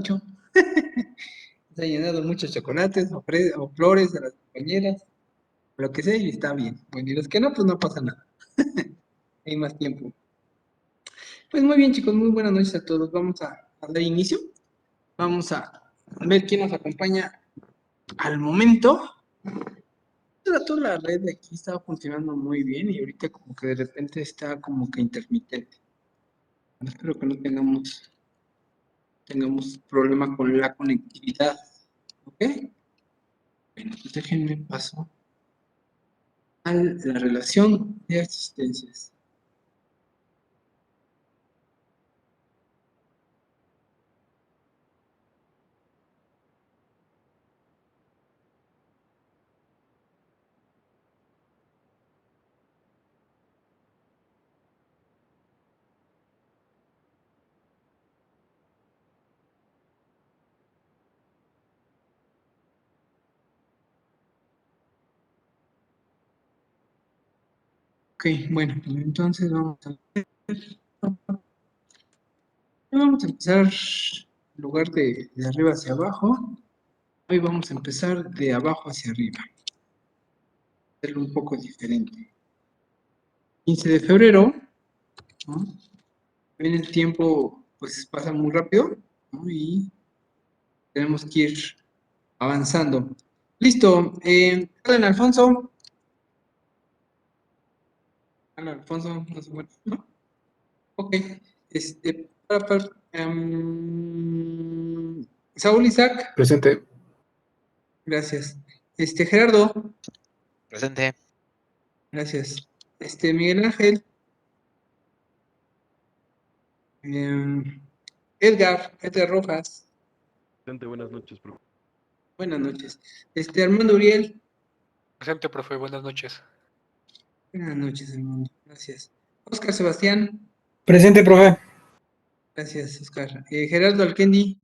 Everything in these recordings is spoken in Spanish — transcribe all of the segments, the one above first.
mucho. Se ha llenado muchos chocolates o flores a las compañeras, lo que sea, y está bien. Bueno, y los que no, pues no pasa nada. Hay más tiempo. Pues muy bien, chicos, muy buenas noches a todos. Vamos a dar inicio. Vamos a ver quién nos acompaña al momento. Toda la red de aquí estaba funcionando muy bien y ahorita como que de repente está como que intermitente. Espero que no tengamos problema con la conectividad. ¿Ok? Bueno, pues déjenme paso a la relación de asistencias. Ok, bueno, pues entonces vamos a empezar en lugar de arriba hacia abajo. Hoy vamos a empezar de abajo hacia arriba. Hacerlo un poco diferente. 15 de febrero, ¿no? Ven el tiempo, pues pasa muy rápido, ¿no? Y tenemos que ir avanzando. Listo. Alan Alfonso. Alan Alfonso, no se muere, ¿no? Ok. Saúl Isaac. Presente. Gracias. Gerardo. Presente. Gracias. Miguel Ángel. Edgar Rojas. Presente, buenas noches, profe. Buenas noches. Armando Uriel. Presente, profe, buenas noches. Buenas noches, Armando. Gracias. Oscar Sebastián. Presente, profe. Gracias, Oscar. Gerardo Alquendi.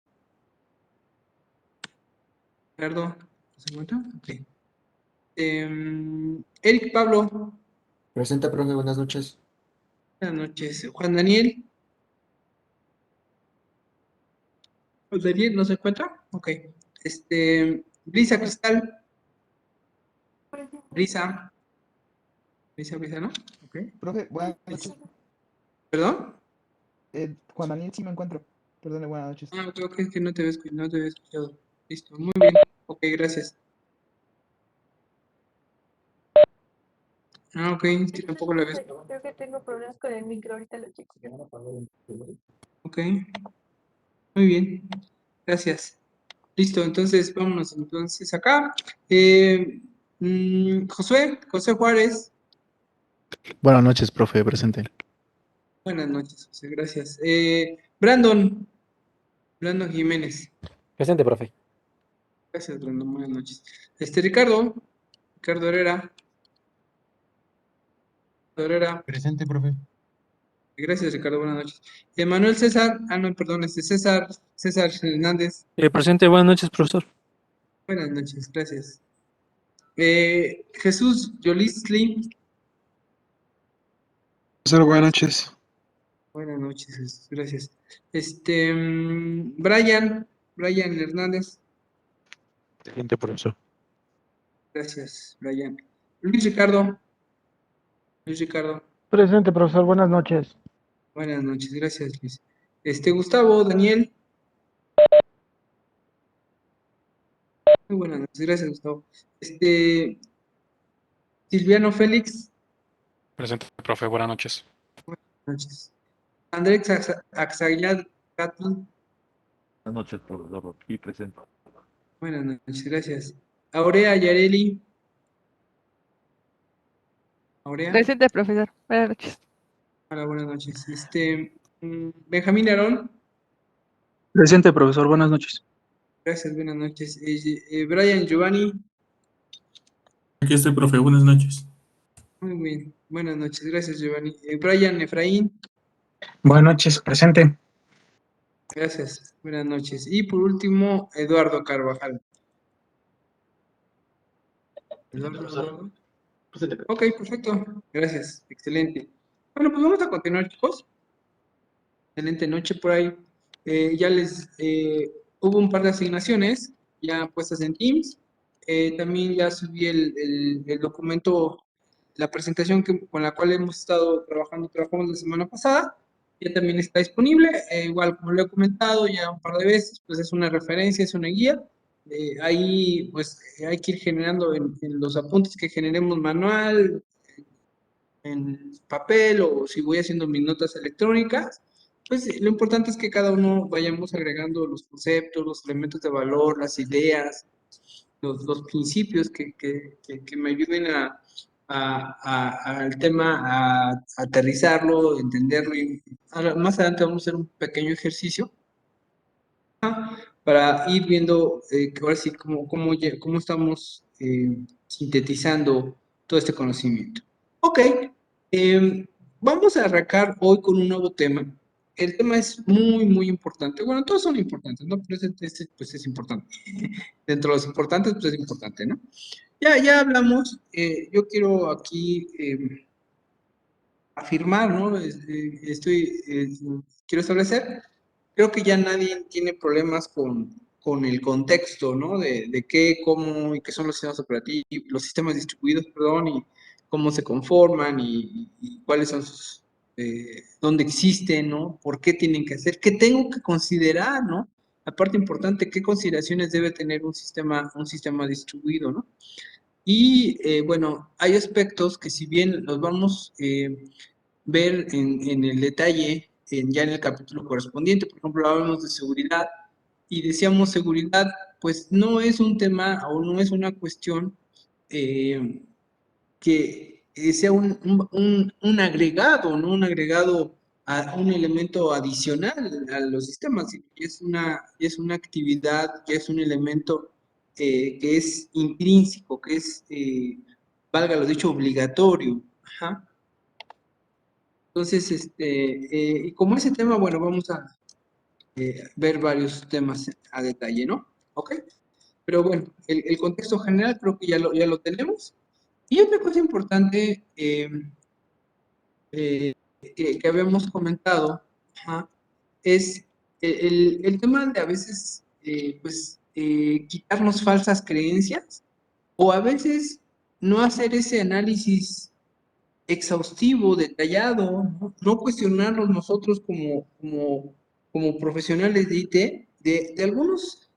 Gerardo, ¿se encuentra? Ok. Eric Pablo. Presente, profe, buenas noches. Buenas noches. Juan Daniel. Juan Daniel, ¿no se encuentra? Ok. Brisa Cristal. Brisa. Brisa, ¿no? Ok. Profe, buenas noches. ¿Perdón? Juan Daniel sí me encuentro. Perdone, buenas noches. Creo que es que no te había escuchado. Listo, muy bien. Ok, gracias. Ok, sí, tampoco la ves. Creo que tengo problemas con el micro, ahorita lo checo. Ok, muy bien. Gracias. Listo, entonces vámonos entonces acá. José Juárez. Buenas noches, profe, presente. Buenas noches, José, gracias. Brandon Jiménez. Presente, profe. Gracias, Brandon, buenas noches. Ricardo Herrera. Presente, profe. Gracias, Ricardo, buenas noches. Manuel César, no, perdón, César Hernández. Presente, buenas noches, profesor. Buenas noches, gracias. Jesús Yolisli. Profesor, buenas noches. Buenas noches, Jesús, gracias. Brian Hernández. Presente, profesor. Gracias, Brian. Luis Ricardo. Presente, profesor, buenas noches. Buenas noches, gracias, Luis. Gustavo Daniel. Muy buenas noches, gracias, Gustavo. Silviano Félix. Presente, profe, buenas noches. Buenas noches. Andrés Axaguilar Catl. Buenas noches, profesor. Aquí presente. Buenas noches, gracias. Aurea Yareli. Aurea. Presente, profesor. Buenas noches. Hola, buenas noches. Benjamín Aarón. Presente, profesor, buenas noches. Gracias, buenas noches. Brian Giovanni. Aquí estoy, profe. Buenas noches. Muy bien, buenas noches. Gracias, Giovanni. Brian Efraín. Buenas noches, presente. Gracias, buenas noches. Y por último, Eduardo Carvajal. Eduardo. Presente. Ok, perfecto. Gracias, excelente. Bueno, pues vamos a continuar, chicos. Excelente noche por ahí. Ya les hubo un par de asignaciones ya puestas en Teams. También ya subí el documento, la presentación con la cual hemos estado trabajamos la semana pasada. Ya también está disponible. Igual, como lo he comentado ya un par de veces, pues es una referencia, es una guía. Ahí, pues, hay que ir generando en los apuntes que generemos manual, en papel, o si voy haciendo mis notas electrónicas, pues lo importante es que cada uno vayamos agregando los conceptos, los elementos de valor, las ideas, los principios que me ayuden al tema, a aterrizarlo, entenderlo. Y ahora, más adelante vamos a hacer un pequeño ejercicio para ir viendo que ahora sí cómo estamos sintetizando todo este conocimiento. Ok, vamos a arrancar hoy con un nuevo tema. El tema es muy, muy importante. Bueno, todos son importantes, ¿no? Pero este pues es importante. Dentro de los importantes, pues es importante, ¿no? Ya hablamos. Yo quiero aquí afirmar, ¿no? Quiero establecer. Creo que ya nadie tiene problemas con el contexto, ¿no? De qué, cómo y qué son los sistemas operativos, los sistemas distribuidos, perdón, y cómo se conforman y cuáles son sus, dónde existen, ¿no? ¿Por qué tienen que hacer? ¿Qué tengo que considerar, ¿no? La parte importante, ¿qué consideraciones debe tener un sistema distribuido, ¿no? Y bueno, hay aspectos que si bien los vamos ver en el detalle ya en el capítulo correspondiente. Por ejemplo, hablamos de seguridad y decíamos seguridad, pues no es un tema o no es una cuestión que sea un agregado, ¿no? Un agregado a un elemento adicional a los sistemas, es una actividad, que es un elemento que es intrínseco, que es, valga lo dicho, obligatorio. Ajá. Entonces, y como ese tema, bueno, vamos a ver varios temas a detalle, ¿no? ¿Ok? Pero bueno, el contexto general creo que ya lo tenemos. Y otra cosa importante que habíamos comentado, ajá, es el tema de a veces, pues, quitarnos falsas creencias o a veces no hacer ese análisis exhaustivo, detallado, no cuestionarnos nosotros como profesionales de IT, de algunos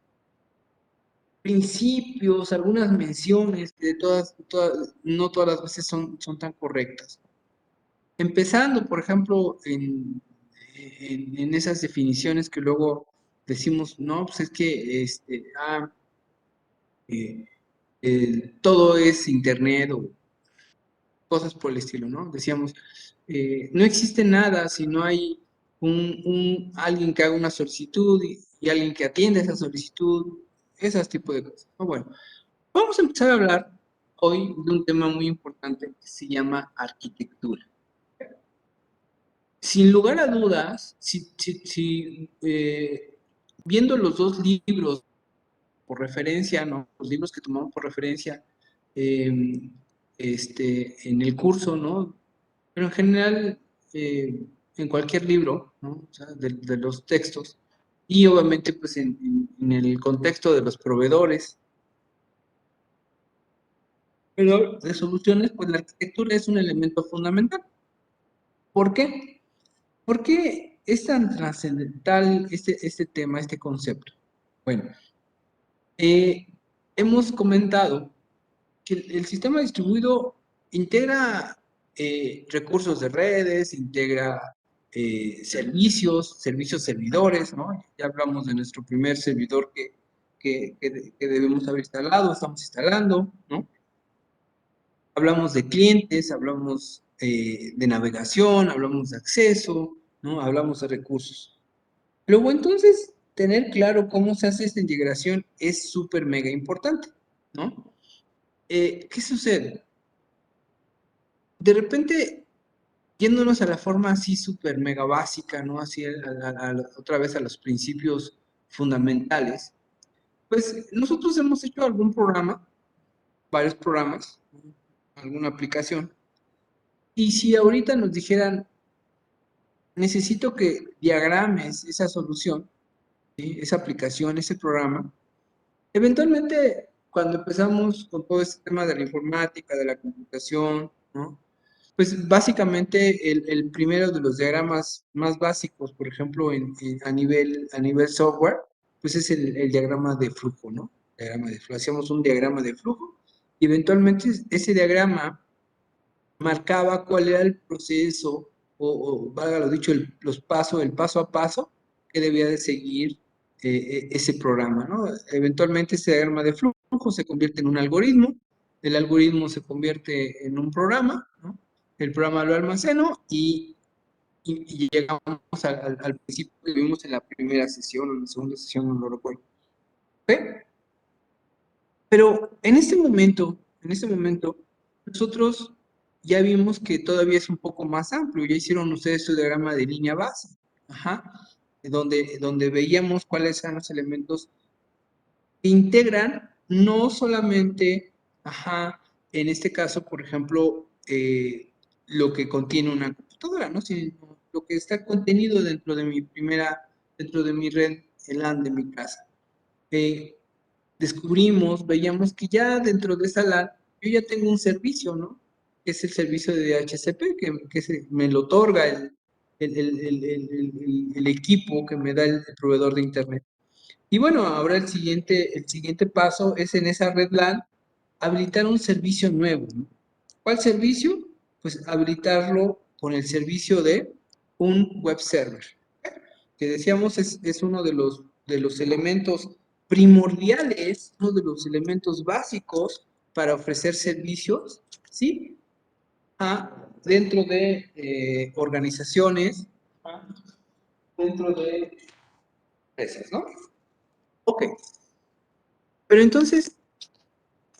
principios, algunas menciones, que no todas las veces son tan correctas. Empezando, por ejemplo, en esas definiciones que luego decimos, no, pues es que todo es Internet o cosas por el estilo, ¿no? Decíamos, no existe nada si no hay alguien que haga una solicitud y alguien que atienda esa solicitud, esos tipos de cosas, ¿no? Bueno, vamos a empezar a hablar hoy de un tema muy importante que se llama arquitectura. Sin lugar a dudas, viendo los dos libros por referencia, ¿no? Los libros que tomamos por referencia en el curso, ¿no? Pero en general, en cualquier libro, ¿no? O sea, de los textos, y obviamente pues en el contexto de los proveedores, pero de soluciones, pues la arquitectura es un elemento fundamental. ¿Por qué? ¿Por qué es tan trascendental este tema, este concepto? Bueno, hemos comentado que el sistema distribuido integra recursos de redes, integra servicios servidores, ¿no? Ya hablamos de nuestro primer servidor que debemos haber instalado, estamos instalando, ¿no? Hablamos de clientes, hablamos de navegación, hablamos de acceso, ¿no? Hablamos de recursos. Luego, entonces, tener claro cómo se hace esta integración es súper mega importante, ¿no? ¿Qué sucede? De repente, yéndonos a la forma así súper mega básica, ¿no? Así otra vez a los principios fundamentales, pues nosotros hemos hecho algún programa, varios programas, alguna aplicación, y si ahorita nos dijeran, necesito que diagrames esa solución, ¿sí? Esa aplicación, ese programa. Eventualmente, cuando empezamos con todo este tema de la informática, de la computación, ¿no? Pues básicamente el primero de los diagramas más básicos, por ejemplo, a nivel software, pues es el diagrama de flujo, ¿no? Diagrama de flujo. Hacíamos un diagrama de flujo y eventualmente ese diagrama marcaba cuál era el proceso, o valga lo dicho, el paso a paso que debía de seguir ese programa, ¿no? Eventualmente ese diagrama de flujo se convierte en un algoritmo, el algoritmo se convierte en un programa, ¿no? El programa lo almaceno y llegamos al principio que vimos en la primera sesión o en la segunda sesión, no lo recuerdo. ¿Ok? Pero en este momento, nosotros ya vimos que todavía es un poco más amplio. Ya hicieron ustedes su diagrama de línea base, ajá, donde veíamos cuáles eran los elementos que integran no solamente, ajá, en este caso, por ejemplo, lo que contiene una computadora, ¿no? Sino lo que está contenido dentro de mi red LAN de mi casa. Veíamos que ya dentro de esa LAN, yo ya tengo un servicio, ¿no? Que es el servicio de DHCP, me lo otorga el equipo que me da el proveedor de Internet. Y bueno, ahora el siguiente paso es en esa red LAN habilitar un servicio nuevo, ¿no? ¿Cuál servicio? Pues habilitarlo con el servicio de un web server, que decíamos es uno de los elementos primordiales, uno de los elementos básicos para ofrecer servicios, ¿sí? Dentro de organizaciones, dentro de empresas, ¿no? Ok. Pero entonces,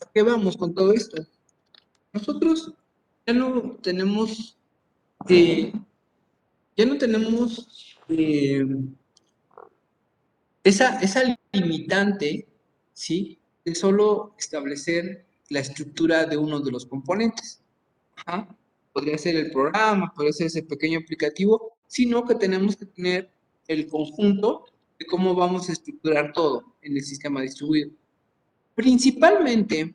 ¿a qué vamos con todo esto? Nosotros ya no tenemos, eh, esa limitante, ¿sí? De solo establecer la estructura de uno de los componentes. Ajá. Podría ser el programa, podría ser ese pequeño aplicativo, sino que tenemos que tener el conjunto de cómo vamos a estructurar todo en el sistema distribuido. Principalmente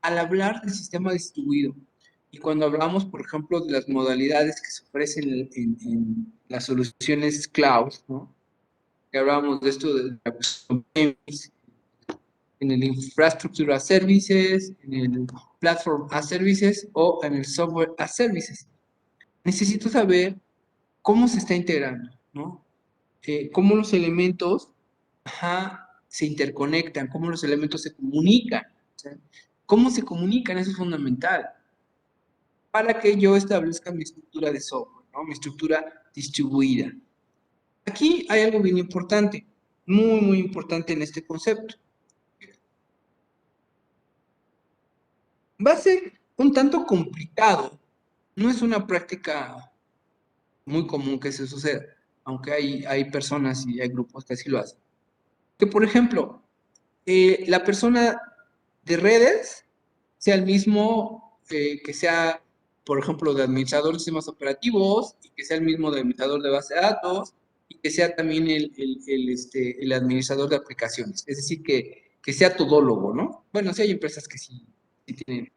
al hablar del sistema distribuido y cuando hablamos, por ejemplo, de las modalidades que se ofrecen en las soluciones cloud, ¿no? Que hablábamos de esto de la en el Infrastructure as Services, en el Platform as Services o en el Software as Services. Necesito saber cómo se está integrando, ¿no? Cómo los elementos se interconectan, cómo los elementos se comunican. ¿Sí? ¿Cómo se comunican? Eso es fundamental para que yo establezca mi estructura de software, ¿no? Mi estructura distribuida. Aquí hay algo bien importante, muy, muy importante en este concepto. Va a ser un tanto complicado, no es una práctica muy común que se suceda, aunque hay personas y hay grupos que así lo hacen. Que, por ejemplo, la persona de redes sea el mismo que sea, por ejemplo, de administrador de sistemas operativos y que sea el mismo de administrador de base de datos y que sea también el administrador de aplicaciones. Es decir, que sea todólogo, ¿no? Bueno, sí hay empresas que sí tienen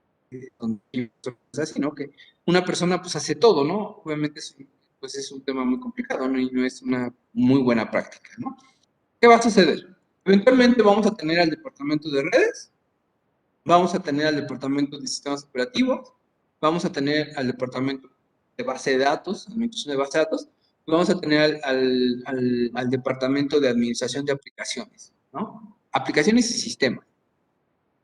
así, ¿no? Que una persona pues hace todo, ¿no? Obviamente pues es un tema muy complicado, ¿no? Y no es una muy buena práctica, ¿no? ¿Qué va a suceder? Eventualmente vamos a tener al departamento de redes, vamos a tener al departamento de sistemas operativos, vamos a tener al departamento de base de datos, administración de base de datos, y vamos a tener al departamento de administración de aplicaciones, ¿no? Aplicaciones y sistemas.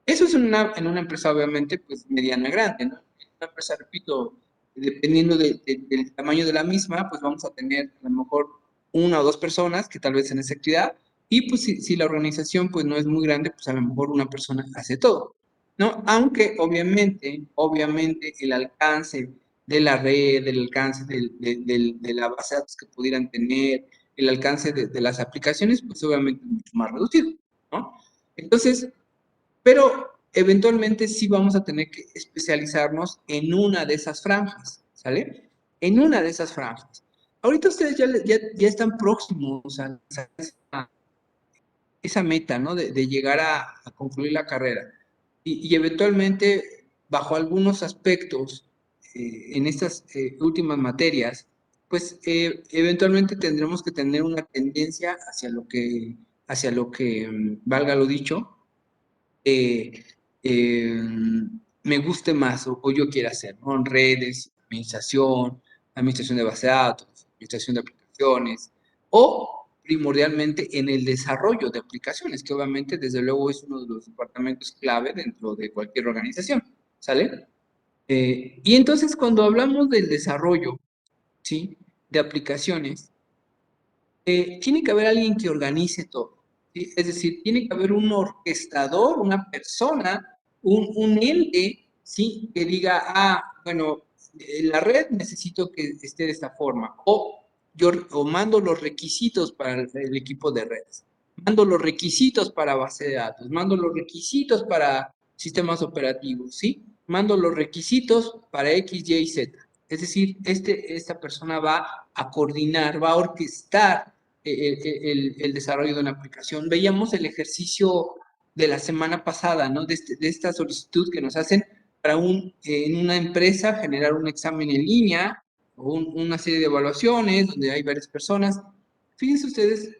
Eso es en una empresa, obviamente, pues mediana grande, ¿no? En una empresa, repito, dependiendo del tamaño de la misma, pues vamos a tener a lo mejor una o dos personas que tal vez en esa actividad, y pues si la organización pues no es muy grande, pues a lo mejor una persona hace todo, ¿no? Aunque obviamente el alcance de la red, el alcance de la base de datos que pudieran tener, el alcance de las aplicaciones, pues obviamente es mucho más reducido, ¿no? Entonces, pero eventualmente sí vamos a tener que especializarnos en una de esas franjas, ¿sale? En una de esas franjas. ahorita ustedes ya están próximos a esa meta, ¿no? De llegar a concluir la carrera. Y eventualmente, bajo algunos aspectos, en estas últimas materias, pues eventualmente tendremos que tener una tendencia hacia lo que valga lo dicho, eh, eh, me guste más o yo quiera hacer, ¿no? En redes, administración de base de datos, administración de aplicaciones, o primordialmente en el desarrollo de aplicaciones, que obviamente desde luego es uno de los departamentos clave dentro de cualquier organización, ¿sale? Y entonces cuando hablamos del desarrollo, ¿sí? De aplicaciones, tiene que haber alguien que organice todo, ¿sí? Es decir, tiene que haber un orquestador, una persona, un ente, ¿sí? Que diga, bueno, la red necesito que esté de esta forma, o yo mando los requisitos para el equipo de redes, mando los requisitos para base de datos, mando los requisitos para sistemas operativos, ¿sí? Mando los requisitos para X, Y, Z. Es decir, esta persona va a coordinar, va a orquestar el desarrollo de una aplicación. Veíamos el ejercicio de la semana pasada, ¿no? De esta solicitud que nos hacen para en una empresa generar un examen en línea o una serie de evaluaciones donde hay varias personas. Fíjense ustedes,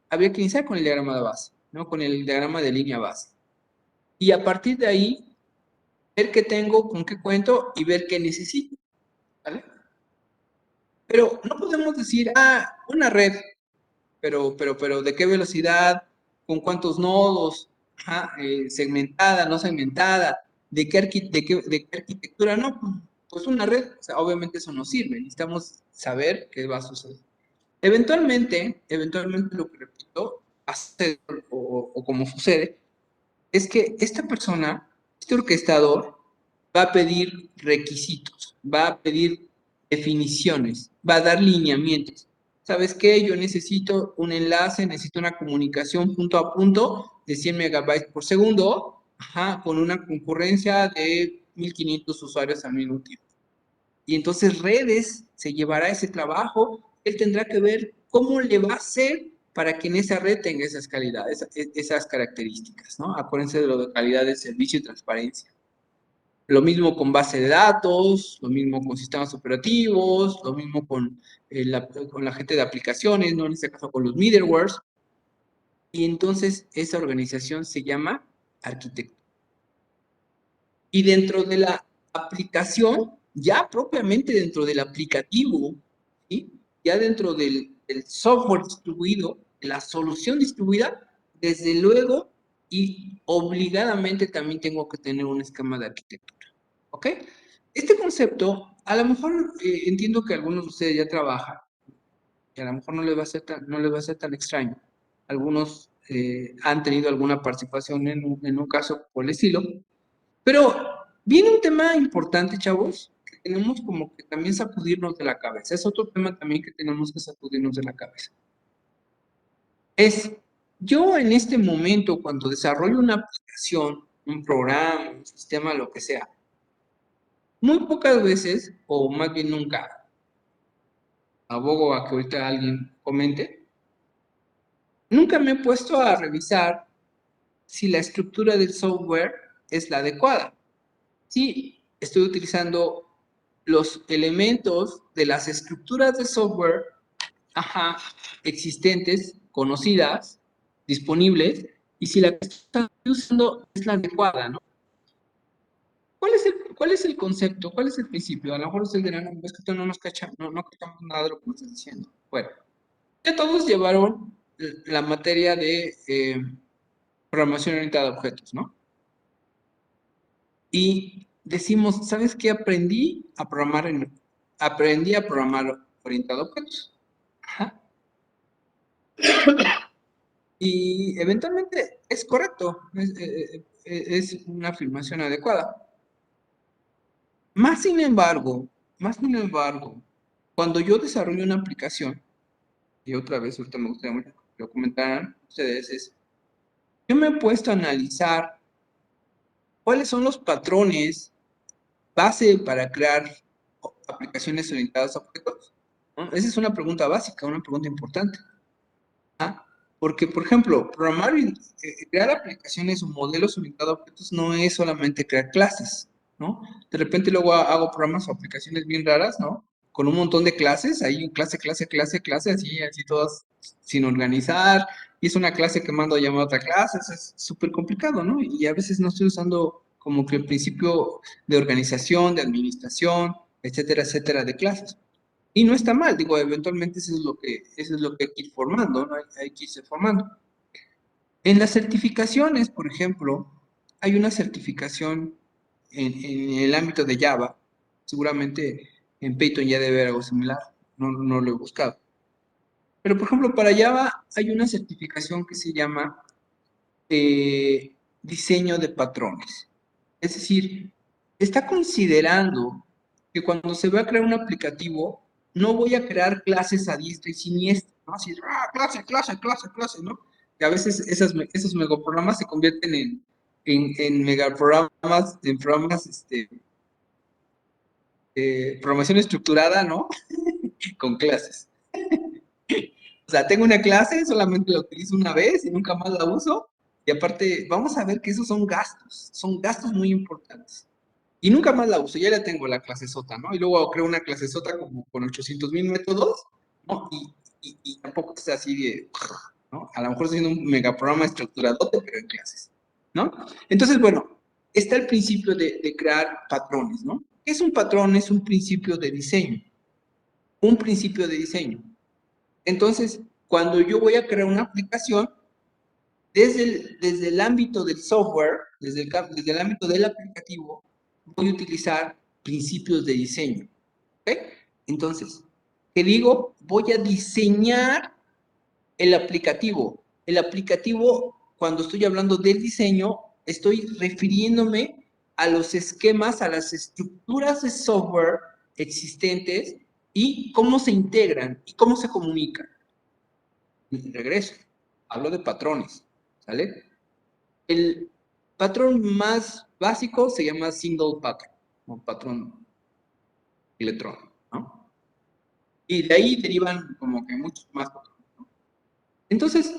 había que iniciar con el diagrama de base, ¿no? Con el diagrama de línea base. Y a partir de ahí, ver qué tengo, con qué cuento y ver qué necesito, ¿vale? Pero no podemos decir, una red, pero ¿de qué velocidad? ¿Con cuántos nodos? Segmentada, no segmentada, ¿de qué arquitectura? No, pues una red, o sea, obviamente eso no sirve, necesitamos saber qué va a suceder. Eventualmente lo que repito, o como sucede, es que esta persona, este orquestador, va a pedir requisitos, va a pedir definiciones, va a dar lineamientos. ¿Sabes qué? Yo necesito un enlace, necesito una comunicación punto a punto de 100 megabytes por segundo, con una concurrencia de 1500 usuarios al mismo tiempo. Y entonces redes se llevará ese trabajo, él tendrá que ver cómo le va a hacer para que en esa red tenga esas calidades, esas características, ¿no? Acuérdense de lo de calidad de servicio y transparencia. Lo mismo con base de datos, lo mismo con sistemas operativos, lo mismo con la gente de aplicaciones, ¿no? En este caso con los middlewares. Y entonces esa organización se llama arquitecto. Y dentro de la aplicación, ya propiamente dentro del aplicativo, ¿sí? Ya dentro del software distribuido, la solución distribuida, desde luego y obligadamente también tengo que tener un esquema de arquitectura. ¿Ok? Este concepto, a lo mejor entiendo que algunos de ustedes ya trabajan, y a lo mejor no les va a ser tan extraño. Algunos han tenido alguna participación en un caso por el estilo. Pero viene un tema importante, chavos, que tenemos como que también sacudirnos de la cabeza. Es otro tema también que tenemos que sacudirnos de la cabeza. Yo en este momento, cuando desarrollo una aplicación, un programa, un sistema, lo que sea, muy pocas veces, o más bien nunca, abogo a que ahorita alguien comente, nunca me he puesto a revisar si la estructura del software es la adecuada. Si estoy utilizando los elementos de las estructuras de software existentes, conocidas, disponibles, y si la que estoy usando es la adecuada, ¿no? ¿Cuál es el concepto? ¿Cuál es el principio? A lo mejor ustedes dirán, no, es que no cachamos nada de lo que me estás diciendo. Bueno, ya todos llevaron la materia de programación orientada a objetos, ¿no? Y decimos, ¿sabes qué? Aprendí a programar orientado a objetos. Y eventualmente es correcto, es una afirmación adecuada. Más sin embargo, cuando yo desarrollo una aplicación, y otra vez, ahorita me gustaría mucho que lo comentaran ustedes, yo me he puesto a analizar cuáles son los patrones base para crear aplicaciones orientadas a objetos? ¿No? Esa es una pregunta básica, una pregunta importante. ¿Ah? Porque, por ejemplo, programar y crear aplicaciones o modelos orientados a objetos no es solamente crear clases, ¿no? De repente luego hago programas o aplicaciones bien raras, ¿no? Con un montón de clases, ahí clase, así todas sin organizar, y es una clase que mando a llamar a otra clase, eso es súper complicado, ¿no? Y a veces no estoy usando como que el principio de organización, de administración, etcétera, de clases. Y no está mal, digo, eventualmente eso es lo que hay que ir formando, ¿no? Hay que irse formando. En las certificaciones, por ejemplo, hay una certificación en el ámbito de Java, seguramente en Python ya debe haber algo similar, no lo he buscado. Pero, por ejemplo, para Java hay una certificación que se llama diseño de patrones. Es decir, está considerando que cuando se va a crear un aplicativo, no voy a crear clases a diestra y siniestra, ¿no? Así, clase, ¿no? Que a veces esos megaprogramas se convierten en megaprogramas, en programas, programación estructurada, ¿no? Con clases. O sea, tengo una clase, solamente la utilizo una vez y nunca más la uso. Y aparte, vamos a ver que esos son gastos muy importantes. Y nunca más la uso, ya la tengo la clase sota, ¿no? Y luego creo una clase sota como con 800,000 métodos, ¿no? Y tampoco es así de, ¿no? A lo mejor estoy haciendo un megaprograma estructuradote, pero en clases, ¿no? Entonces, bueno, está el principio de crear patrones, ¿no? ¿Qué es un patrón? Es un principio de diseño. Un principio de diseño. Entonces, cuando yo voy a crear una aplicación, desde el ámbito del software, desde el ámbito del aplicativo, voy a utilizar principios de diseño. ¿Ok? Entonces, ¿qué digo? Voy a diseñar el aplicativo. El aplicativo, cuando estoy hablando del diseño, estoy refiriéndome a los esquemas, a las estructuras de software existentes y cómo se integran y cómo se comunican. Regreso, hablo de patrones, ¿sale? El patrón más básico se llama single pattern, o patrón electrónico, ¿no? Y de ahí derivan como que muchos más patrones, ¿no? Entonces,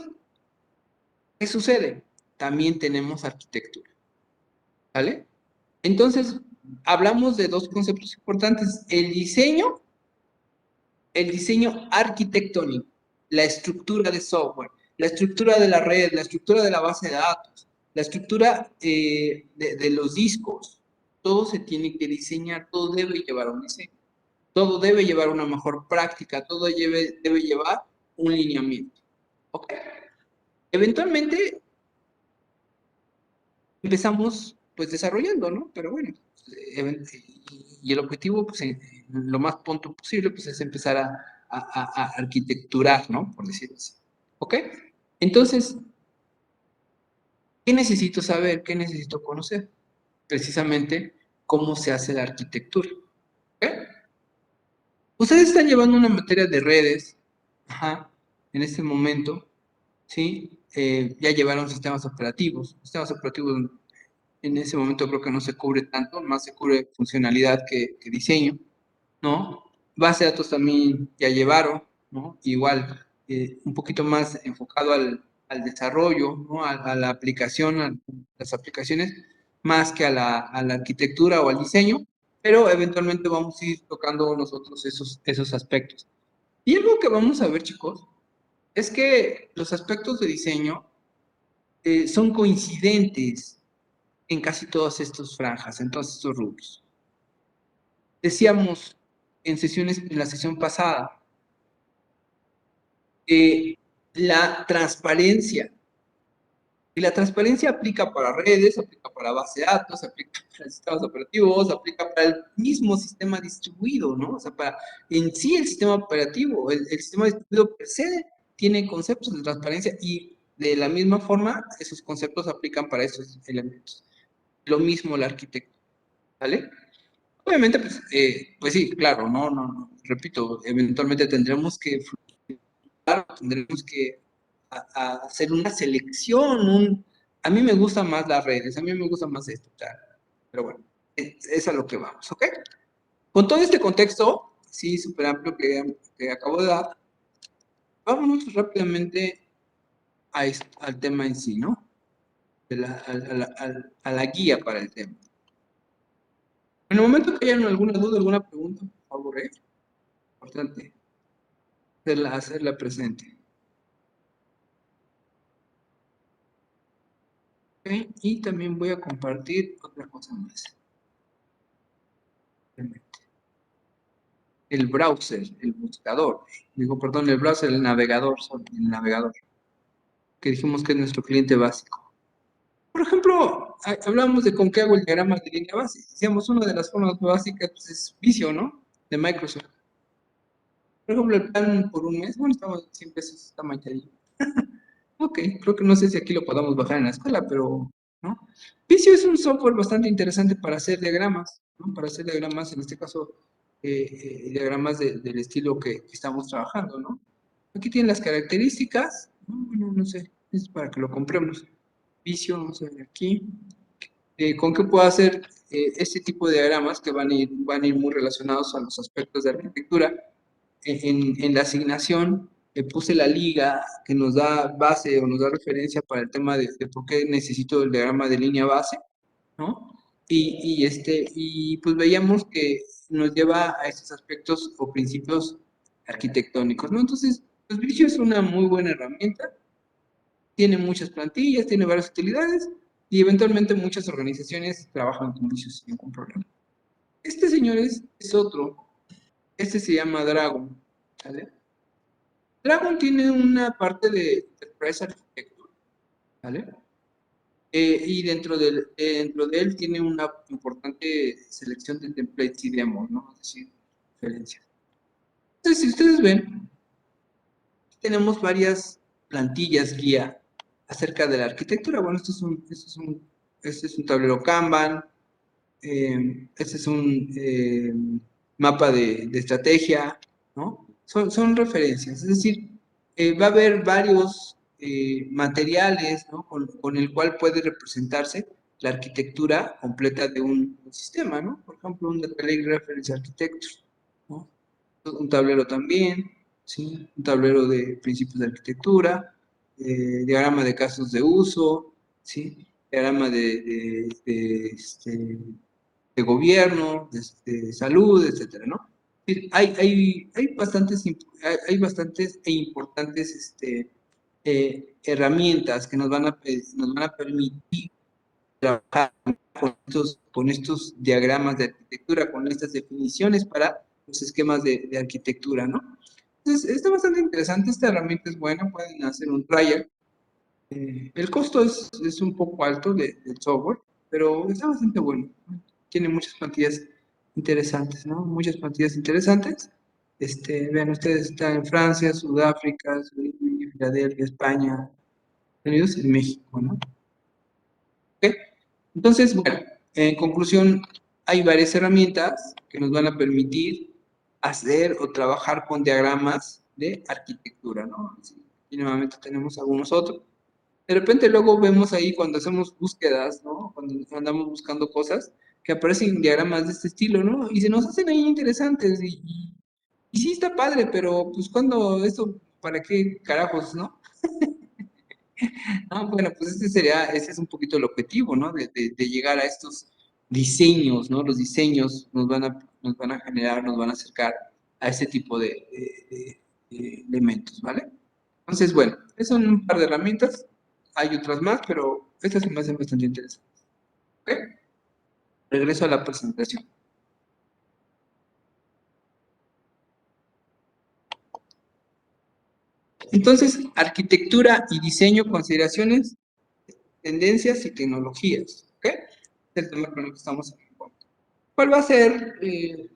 ¿qué sucede? También tenemos arquitectura, ¿vale? Entonces, hablamos de dos conceptos importantes, el diseño arquitectónico, la estructura de software, la estructura de la red, la estructura de la base de datos, la estructura de los discos, todo se tiene que diseñar, todo debe llevar a un diseño, todo debe llevar una mejor práctica, todo debe llevar un lineamiento. ¿Ok? Eventualmente empezamos pues desarrollando, ¿no? Pero bueno, y el objetivo, pues lo más pronto posible, pues es empezar a arquitecturar, ¿no? Por decirlo así. ¿Ok? Entonces, ¿qué necesito saber? ¿Qué necesito conocer? Precisamente cómo se hace la arquitectura. ¿Ok? Ustedes están llevando una materia de redes, ajá, en este momento, ¿sí? Ya llevaron sistemas operativos. Sistemas operativos en ese momento creo que no se cubre tanto, más se cubre funcionalidad que diseño, ¿no? Base de datos también ya llevaron, ¿no? Igual, un poquito más enfocado al desarrollo, ¿no? A la aplicación, a las aplicaciones, más que a la arquitectura o al diseño, pero eventualmente vamos a ir tocando nosotros esos aspectos. Y algo que vamos a ver, chicos, es que los aspectos de diseño son coincidentes en casi todas estas franjas, en todos estos rubros. Decíamos en la sesión pasada, la transparencia. Y la transparencia aplica para redes, aplica para base de datos, aplica para sistemas operativos, aplica para el mismo sistema distribuido, ¿no? O sea, para en sí el sistema operativo, el sistema distribuido per se tiene conceptos de transparencia y de la misma forma esos conceptos aplican para esos elementos. Lo mismo el arquitecto, ¿vale? Obviamente, pues sí, claro, no, repito, eventualmente tendremos que hacer una selección, a mí me gustan más las redes, a mí me gusta más esto, pero bueno, es a lo que vamos, ¿ok? Con todo este contexto, sí, súper amplio que acabo de dar, vámonos rápidamente al tema en sí, ¿no? A la guía para el tema. En el momento que hayan alguna duda, alguna pregunta, por favor, importante hacerla presente. ¿Okay? Y también voy a compartir otra cosa más. El browser, el buscador, perdón, el browser, el navegador, que dijimos que es nuestro cliente básico. Por ejemplo, hablamos de con qué hago el diagrama de línea base. Decíamos, una de las formas básicas pues, es Visio, ¿no? De Microsoft. Por ejemplo, el plan por un mes, bueno, estamos 100 pesos, está manchadillo. Ok, creo que no sé si aquí lo podamos bajar en la escuela, pero, ¿no? Visio es un software bastante interesante para hacer diagramas, ¿no? Para hacer diagramas, en este caso, diagramas del estilo que estamos trabajando, ¿no? Aquí tienen las características, ¿no? Bueno, no sé, es para que lo compremos. Visio, vamos a ver aquí. ¿Con qué puedo hacer este tipo de diagramas que van a ir muy relacionados a los aspectos de arquitectura? En la asignación puse la liga que nos da base o nos da referencia para el tema de por qué necesito el diagrama de línea base, ¿no? Y pues veíamos que nos lleva a estos aspectos o principios arquitectónicos, ¿no? Entonces, pues Visio es una muy buena herramienta, tiene muchas plantillas, tiene varias utilidades y eventualmente muchas organizaciones trabajan con Visio sin ningún problema. Este, señores, es otro. Este se llama Dragon, ¿vale? Dragon tiene una parte de Enterprise Architecture, ¿vale? Y dentro de él tiene una importante selección de templates y demos, ¿no? Es decir, referencias. Entonces, si ustedes ven, tenemos varias plantillas guía acerca de la arquitectura. Bueno, este es un tablero Kanban, este es un mapa de estrategia, ¿no? Son referencias, es decir, va a haber varios materiales, ¿no? Con el cual puede representarse la arquitectura completa de un sistema, ¿no? Por ejemplo, un Data Lake Reference Architecture, ¿no? Un tablero también, ¿sí? Un tablero de principios de arquitectura, diagrama de casos de uso, ¿sí? Diagrama de gobierno, de salud, etcétera, ¿no? Hay bastantes e importantes herramientas que nos van a permitir trabajar con estos diagramas de arquitectura, con estas definiciones para los esquemas de arquitectura, ¿no? Entonces, está bastante interesante, esta herramienta es buena, pueden hacer un trial. El costo es un poco alto del software, pero está bastante bueno. Tiene muchas plantillas interesantes, ¿no? Muchas plantillas interesantes. Vean ustedes, está en Francia, Sudáfrica, Filadelfia, España, Estados Unidos y México, ¿no? ¿Ok? Entonces, bueno, en conclusión, hay varias herramientas que nos van a permitir hacer o trabajar con diagramas de arquitectura, ¿no? Y nuevamente tenemos algunos otros. De repente luego vemos ahí cuando hacemos búsquedas, ¿no? Cuando andamos buscando cosas, que aparecen diagramas de este estilo, ¿no? Y se nos hacen ahí interesantes y sí está padre, pero pues cuando esto, ¿para qué carajos, no? Ah, bueno, pues ese es un poquito el objetivo, ¿no? De llegar a estos diseños, ¿no? Los diseños nos van a generar, nos van a acercar a ese tipo de elementos, ¿vale? Entonces, bueno, esas son un par de herramientas. Hay otras más, pero estas se me hacen bastante interesantes. ¿Ok? Regreso a la presentación. Entonces, arquitectura y diseño, consideraciones, tendencias y tecnologías. ¿Ok? Es el tema con el que estamos aquí. ¿Cuál va a ser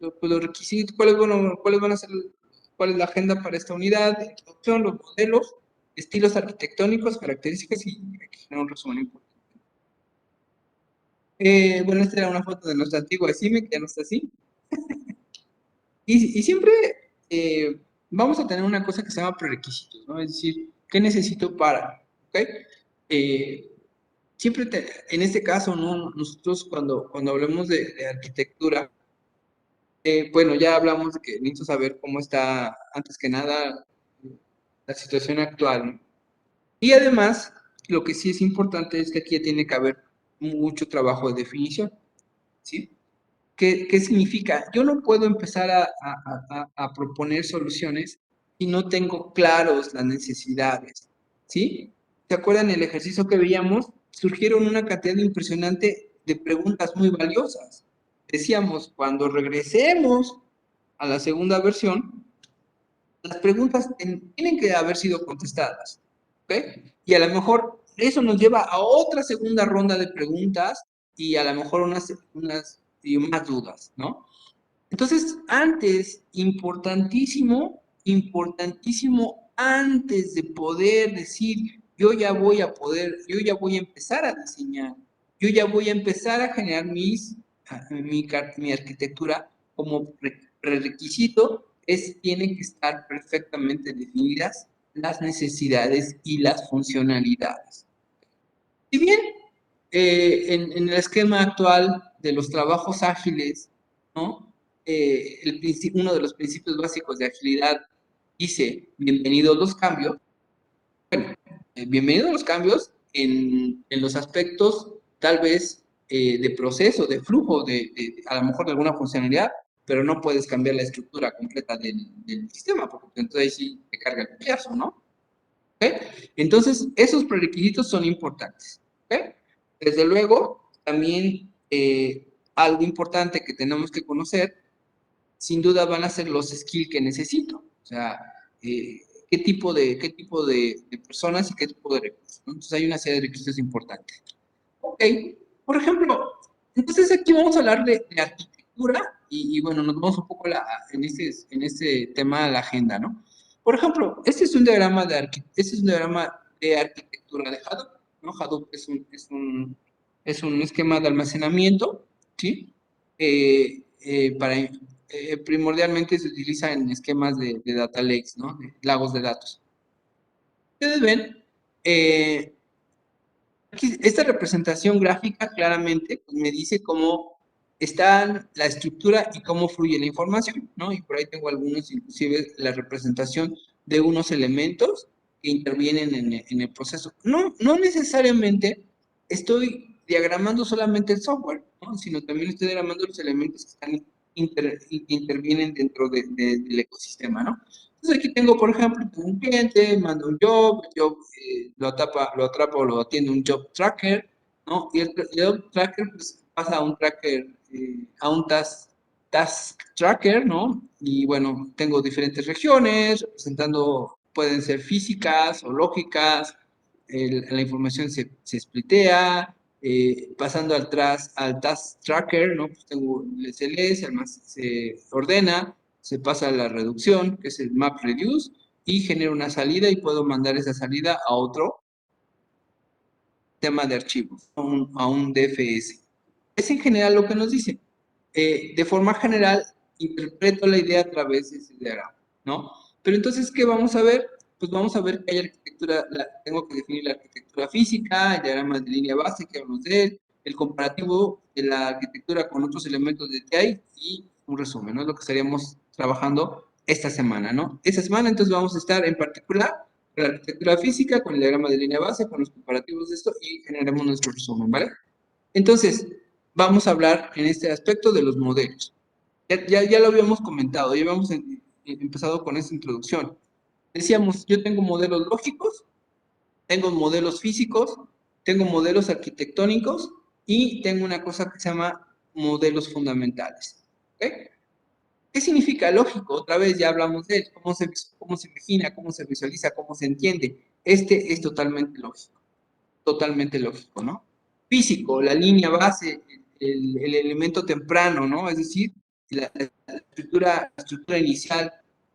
los requisitos? ¿Cuáles van a ser? ¿Cuál es la agenda para esta unidad? Introducción, los modelos, estilos arquitectónicos, características y aquí genera un resumen importante. Bueno, esta era una foto de nuestra antigua CIME, que ya no está así. Y siempre vamos a tener una cosa que se llama prerequisitos, ¿no? Es decir, ¿qué necesito para? ¿Ok? Siempre en este caso, ¿no? Nosotros cuando hablemos de arquitectura, Bueno, ya hablamos de que necesito saber cómo está, antes que nada, la situación actual, ¿no? Y además, lo que sí es importante es que aquí tiene que haber mucho trabajo de definición, ¿sí? ¿Qué significa? Yo no puedo empezar a proponer soluciones si no tengo claros las necesidades, ¿sí? ¿Se acuerdan el ejercicio que veíamos? Surgieron una cantidad impresionante de preguntas muy valiosas. Decíamos, cuando regresemos a la segunda versión, las preguntas tienen que haber sido contestadas, ¿ok? Y a lo mejor eso nos lleva a otra segunda ronda de preguntas y a lo mejor unas y más dudas, ¿no? Entonces, antes, importantísimo, antes de poder decir, yo ya voy a empezar a diseñar, yo ya voy a empezar a generar mi arquitectura como prerequisito, tienen que estar perfectamente definidas las necesidades y las funcionalidades. Si bien en el esquema actual de los trabajos ágiles, ¿no? Uno de los principios básicos de agilidad dice, bienvenidos los cambios. Bueno, bienvenidos los cambios en los aspectos tal vez de proceso, de flujo, a lo mejor de alguna funcionalidad, pero no puedes cambiar la estructura completa del sistema, porque entonces ahí sí te carga el pedazo, ¿no? ¿Okay? Entonces, esos prerequisitos son importantes. ¿Okay? Desde luego, también algo importante que tenemos que conocer, sin duda van a ser los skills que necesito. O sea, qué tipo de personas y qué tipo de recursos, ¿no? Entonces, hay una serie de requisitos importantes. Ok, por ejemplo, entonces aquí vamos a hablar de arquitectura y bueno, nos vamos un poco en este tema a la agenda, ¿no? Por ejemplo, este es un diagrama de arquitectura de Hadoop, ¿no? Hadoop es un esquema de almacenamiento, ¿sí? Primordialmente se utiliza en esquemas de data lakes, ¿no? De lagos de datos. Ustedes ven, aquí, esta representación gráfica claramente pues, me dice cómo está la estructura y cómo fluye la información, ¿no? Y por ahí tengo algunos, inclusive la representación de unos elementos que intervienen en el proceso. No necesariamente estoy diagramando solamente el software, ¿no? Sino también estoy diagramando los elementos que intervienen dentro del ecosistema, ¿no? Entonces aquí tengo, por ejemplo, un cliente, manda un job, el job lo atrapa o lo atiende un job tracker, ¿no? Y el job tracker pues, pasa a un tracker, a un task tracker, ¿no? Y bueno, tengo diferentes regiones, representando, pueden ser físicas o lógicas, la información se splitea, pasando al task tracker, ¿no? Pues tengo el SLS, se ordena, se pasa a la reducción, que es el map reduce, y genera una salida y puedo mandar esa salida a otro tema de archivo, a un DFS. Es en general lo que nos dice. De forma general, interpreto la idea a través de ese diagrama, ¿no? Pero entonces, ¿qué vamos a ver? Pues vamos a ver que hay arquitectura, tengo que definir la arquitectura física, el diagrama de línea base, que hablamos de él, el comparativo de la arquitectura con otros elementos de TI y un resumen, ¿no? Es lo que estaríamos trabajando esta semana, ¿no? Esta semana entonces vamos a estar en particular con la arquitectura física, con el diagrama de línea base, con los comparativos de esto y generaremos nuestro resumen, ¿vale? Entonces, vamos a hablar en este aspecto de los modelos. Ya lo habíamos comentado, ya habíamos empezado con esta introducción. Decíamos, yo tengo modelos lógicos, tengo modelos físicos, tengo modelos arquitectónicos y tengo una cosa que se llama modelos fundamentales. ¿Okay? ¿Qué significa lógico? Otra vez ya hablamos de él, cómo se imagina, cómo se visualiza, cómo se entiende. Este es totalmente lógico, ¿no? Físico, la línea base, el elemento temprano, ¿no? Es decir, la estructura inicial,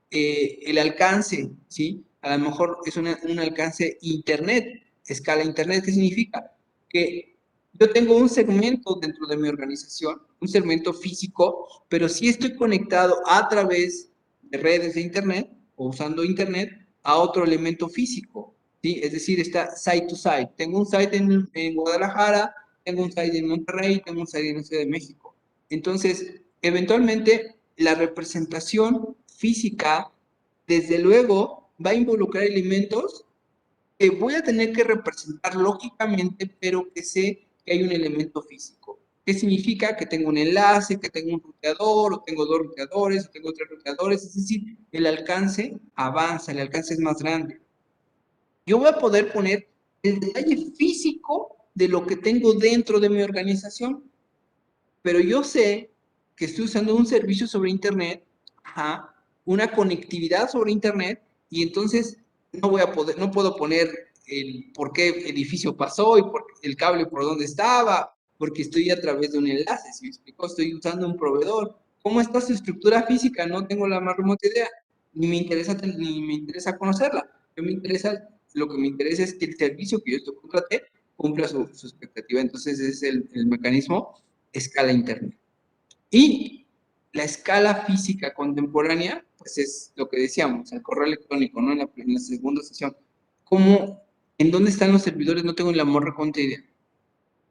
el alcance, ¿sí? A lo mejor es un alcance internet, escala internet. ¿Qué significa? Que yo tengo un segmento dentro de mi organización, un segmento físico, pero sí estoy conectado a través de redes de internet o usando internet a otro elemento físico, ¿sí? Es decir, está site to site. Tengo un site en Guadalajara, tengo un site en Monterrey, tengo un site en la Ciudad de México. Entonces, eventualmente, la representación física, desde luego, va a involucrar elementos que voy a tener que representar lógicamente, pero que sé que hay un elemento físico. ¿Qué significa? Que tengo un enlace, que tengo un ruteador, o tengo 2 ruteadores, o tengo 3 ruteadores, es decir, el alcance avanza, el alcance es más grande. Yo voy a poder poner el detalle físico de lo que tengo dentro de mi organización, pero yo sé que estoy usando un servicio sobre Internet, una conectividad sobre Internet, y entonces no puedo poner el por qué edificio pasó y por el cable por dónde estaba, porque estoy a través de un enlace, ¿sí me explico? Estoy usando un proveedor. ¿Cómo está su estructura física? No tengo la más remota idea, ni me interesa conocerla. Lo que me interesa es que el servicio que yo contraté cumpla su expectativa. Entonces es el mecanismo escala Internet. Y la escala física contemporánea, pues es lo que decíamos, el correo electrónico, ¿no? En la segunda sesión. ¿En dónde están los servidores? No tengo ni la más remota idea,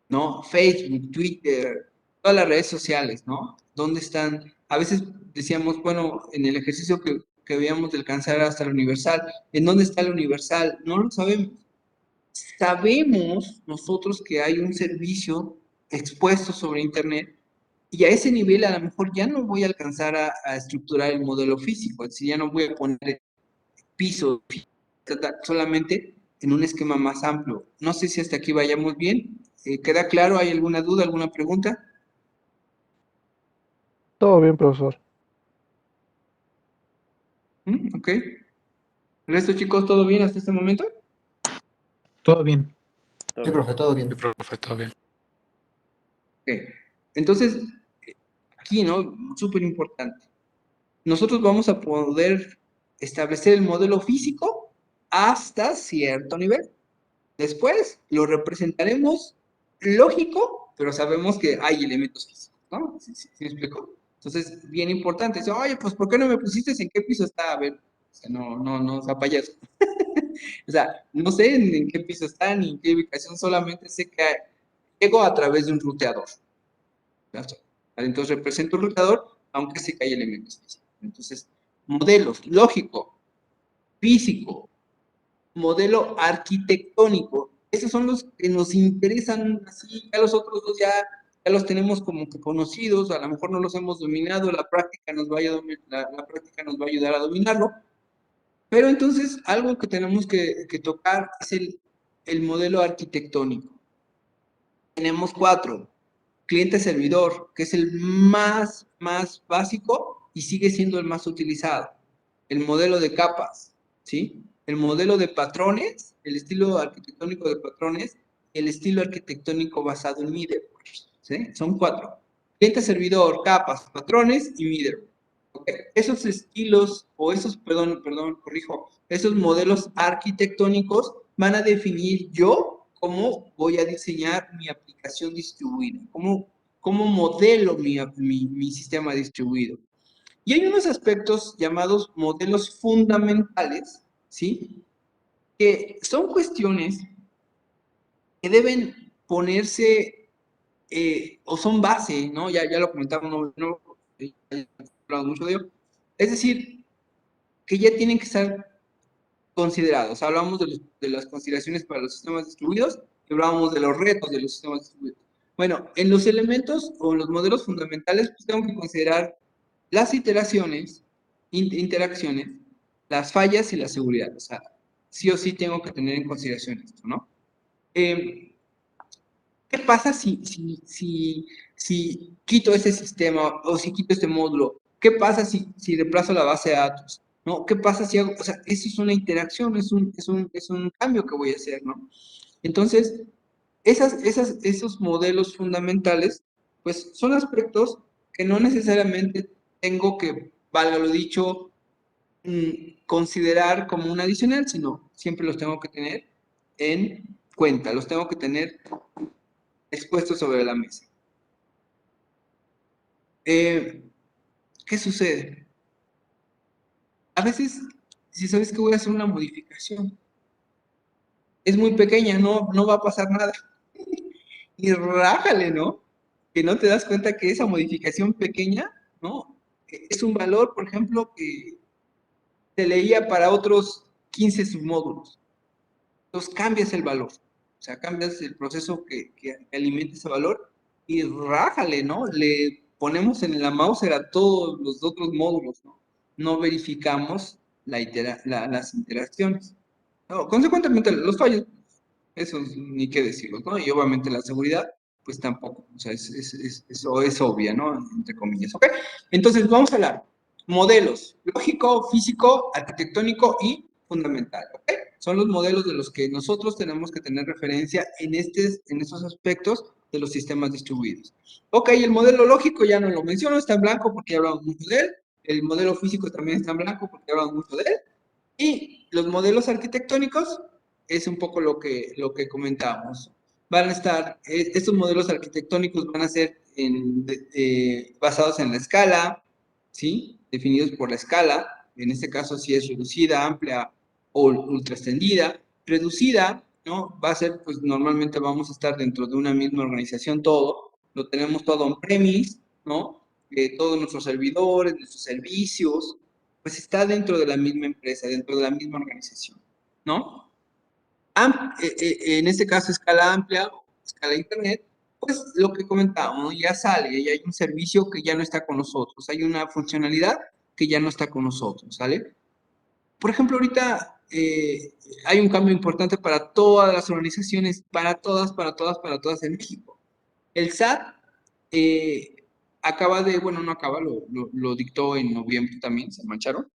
¿no? Facebook, Twitter, todas las redes sociales, ¿no? ¿Dónde están? A veces decíamos, bueno, en el ejercicio que veíamos de alcanzar hasta el universal, ¿en dónde está el universal? No lo sabemos. Sabemos nosotros que hay un servicio expuesto sobre Internet, y a ese nivel a lo mejor ya no voy a alcanzar a estructurar el modelo físico, es decir, ya no voy a poner piso solamente en un esquema más amplio. No sé si hasta aquí vayamos bien. ¿Queda claro? ¿Hay alguna duda, alguna pregunta? Todo bien, profesor. Ok. ¿El resto, chicos, todo bien hasta este momento? Todo bien. Sí, profe, todo bien. Sí, profe, todo bien. Ok. Entonces, aquí, ¿no? Súper importante. Nosotros vamos a poder establecer el modelo físico hasta cierto nivel. Después lo representaremos lógico, pero sabemos que hay elementos físicos, ¿no? ¿Sí me explico? Entonces, bien importante. Dice, oye, pues, ¿por qué no me pusiste en qué piso está? A ver, o sea, no, sea payaso. O sea, no sé en qué piso está ni en qué ubicación, solamente sé que llego a través de un ruteador. Entonces, represento un ruteador, aunque sé que hay elementos físicos. Entonces, modelos, lógico, físico, modelo arquitectónico. Esos son los que nos interesan, así, ya los otros dos ya los tenemos como que conocidos, a lo mejor no los hemos dominado, la práctica nos va a ayudar a dominarlo, pero entonces algo que tenemos que tocar es el modelo arquitectónico. Tenemos 4. Cliente-servidor, que es el más básico y sigue siendo el más utilizado. El modelo de capas, ¿sí? El modelo de patrones, el estilo arquitectónico de patrones, el estilo arquitectónico basado en middleware, ¿sí? Son 4. Cliente-servidor, capas, patrones y middleware. Okay. Esos estilos, o esos, corrijo, esos modelos arquitectónicos van a definir yo cómo voy a diseñar mi aplicación distribuida, cómo modelo mi sistema distribuido. Y hay unos aspectos llamados modelos fundamentales, ¿sí? Que son cuestiones que deben ponerse, o son base, ¿no? Ya lo comentamos, no hablamos mucho de ello. Es decir, que ya tienen que estar considerados. Hablamos de las consideraciones para los sistemas distribuidos y hablábamos de los retos de los sistemas distribuidos. Bueno, en los elementos o en los modelos fundamentales, pues tengo que considerar las iteraciones, interacciones, las fallas y la seguridad. O sea, sí o sí tengo que tener en consideración esto, ¿no? ¿Qué pasa si quito ese sistema o si quito este módulo? ¿Qué pasa si reemplazo la base de datos? ¿No? ¿Qué pasa si hago? O sea, eso es una interacción, es un cambio que voy a hacer, ¿no? Entonces, esos modelos fundamentales, pues son aspectos que no necesariamente tengo que, valga lo dicho, considerar como un adicional, sino siempre los tengo que tener en cuenta, los tengo que tener expuestos sobre la mesa. ¿Qué sucede? A veces, si sabes que voy a hacer una modificación, es muy pequeña, no va a pasar nada. Y rájale, ¿no? Que no te das cuenta que esa modificación pequeña, ¿no? es un valor, por ejemplo, que se leía para otros 15 submódulos. Entonces cambias el valor, o sea, cambias el proceso que alimenta ese valor y rájale, ¿no? Le ponemos en la Mauser a todos los otros módulos, ¿no? No verificamos las interacciones. No, consecuentemente, los fallos, eso ni qué decirlo, ¿no? Y obviamente la seguridad, pues tampoco, o sea, eso es obvia, ¿no? Entre comillas, ¿ok? Entonces, vamos a hablar modelos, lógico, físico, arquitectónico y fundamental, ¿ok? Son los modelos de los que nosotros tenemos que tener referencia en estos aspectos de los sistemas distribuidos. Ok, el modelo lógico ya no lo menciono, está en blanco porque ya hablamos mucho de él. El modelo físico también está en blanco porque ya hablamos mucho de él. Y los modelos arquitectónicos es un poco lo que comentábamos. Van a estar, estos modelos arquitectónicos van a ser basados en la escala, ¿sí? Definidos por la escala. En este caso, si es reducida, amplia o ultra extendida. Reducida, ¿no? Va a ser, pues normalmente vamos a estar dentro de una misma organización todo. Lo tenemos todo on-premise, ¿no? Todos nuestros servidores, nuestros servicios, pues está dentro de la misma empresa, dentro de la misma organización, ¿no? En este caso, escala amplia, escala internet, pues lo que comentábamos, ya sale, ya hay un servicio que ya no está con nosotros, hay una funcionalidad que ya no está con nosotros, ¿sale? Por ejemplo, ahorita hay un cambio importante para todas las organizaciones, para todas en México. El SAT acaba de, bueno, no acaba, lo dictó en noviembre también, se mancharon,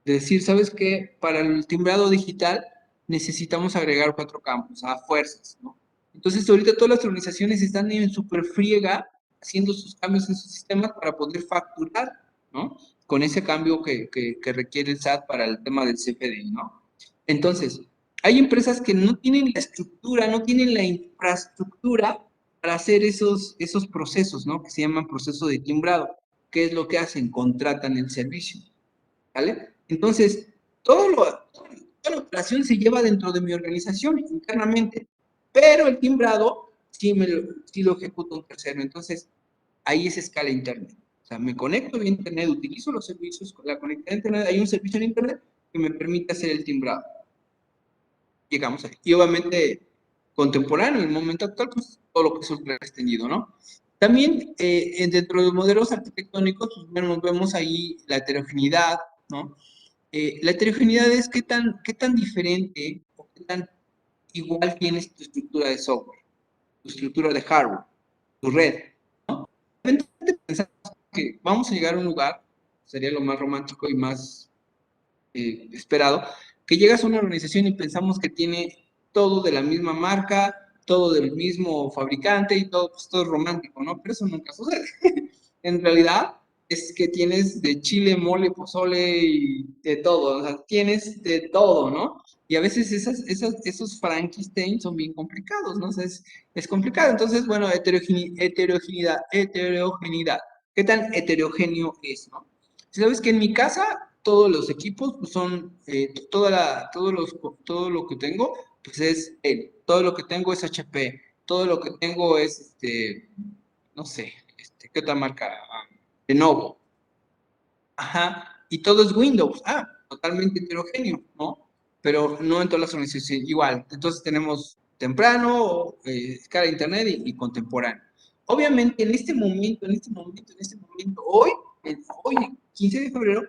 de decir, ¿sabes qué? Para el timbrado digital necesitamos agregar 4 campos, a fuerzas, ¿no? Entonces, ahorita todas las organizaciones están en súper friega haciendo sus cambios en sus sistemas para poder facturar, ¿no? Con ese cambio que requiere el SAT para el tema del CFDI, ¿no? Entonces, hay empresas que no tienen la estructura, no tienen la infraestructura para hacer esos procesos, ¿no? Que se llaman proceso de timbrado. ¿Qué es lo que hacen? Contratan el servicio, ¿vale? Entonces, toda la operación se lleva dentro de mi organización internamente, pero el timbrado sí lo ejecuta un tercero. Entonces, ahí es escala internet. O sea, me conecto a internet, utilizo los servicios con la conectividad a internet, hay un servicio en internet que me permite hacer el timbrado. Llegamos ahí. Y obviamente, contemporáneo, en el momento actual, pues todo lo que es ultra extendido, ¿no? También dentro de los modelos arquitectónicos, pues, bueno, vemos ahí la heterogeneidad, ¿no? La heterogeneidad es qué tan diferente o qué tan igual tienes tu estructura de software, tu estructura de hardware, tu red, ¿no? Eventualmente pensamos que vamos a llegar a un lugar, sería lo más romántico y más esperado, que llegas a una organización y pensamos que tiene todo de la misma marca, todo del mismo fabricante y todo, pues, todo es romántico, ¿no? Pero eso nunca sucede. En realidad es que tienes de chile, mole, pozole y de todo, o sea, tienes de todo, ¿no? Y a veces esos Frankenstein son bien complicados, ¿no? O sea, es complicado. Entonces, bueno, heterogeneidad. ¿Qué tan heterogéneo es, no? Si sabes que en mi casa todos los equipos pues, son, todo lo que tengo, pues es Dell, todo lo que tengo es HP, todo lo que tengo es, no sé, ¿qué otra marca? Lenovo. Ajá, y todo es Windows. Totalmente heterogéneo, ¿no? Pero no en todas las organizaciones igual. Entonces tenemos temprano, escala de internet y contemporáneo. Obviamente en este momento, hoy, 15 de febrero,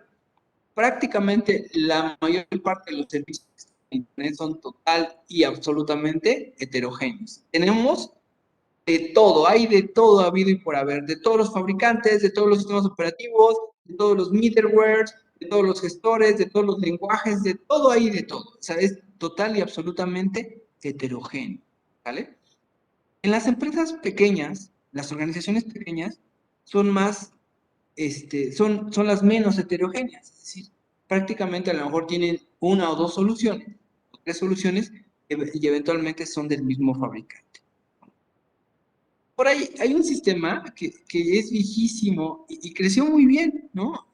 prácticamente la mayor parte de los servicios de internet son total y absolutamente heterogéneos. Tenemos de todo, hay de todo habido y por haber, de todos los fabricantes, de todos los sistemas operativos, de todos los middlewares, de todos los gestores, de todos los lenguajes, de todo hay de todo. O sea, es total y absolutamente heterogéneo, ¿vale? En las empresas pequeñas, las organizaciones pequeñas, son más, son las menos heterogéneas, es decir, prácticamente a lo mejor tienen una o dos soluciones, o 3 soluciones, y eventualmente son del mismo fabricante. Por ahí hay un sistema que es viejísimo y creció muy bien, ¿no?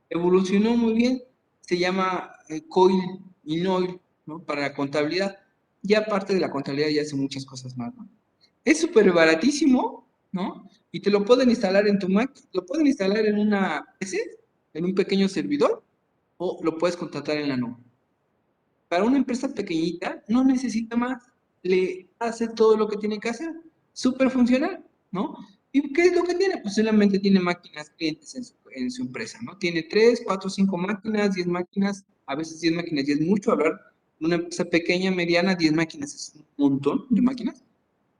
Evolucionó muy bien. Se llama COIL y NOIL, ¿no? Para la contabilidad. Ya aparte de la contabilidad ya hace muchas cosas más, ¿no? Es súper baratísimo ¿no? Y te lo pueden instalar en tu Mac, lo pueden instalar en una PC, en un pequeño servidor, o lo puedes contratar en la nube. Para una empresa pequeñita no necesita más, le hace todo lo que tiene que hacer, súper funcional, ¿no? ¿Y qué es lo que tiene? Pues solamente tiene máquinas clientes en su empresa, ¿no? Tiene 3, 4, 5 máquinas, 10 máquinas, a veces 10 máquinas ya es mucho hablar, de una empresa pequeña, mediana, 10 máquinas es un montón de máquinas,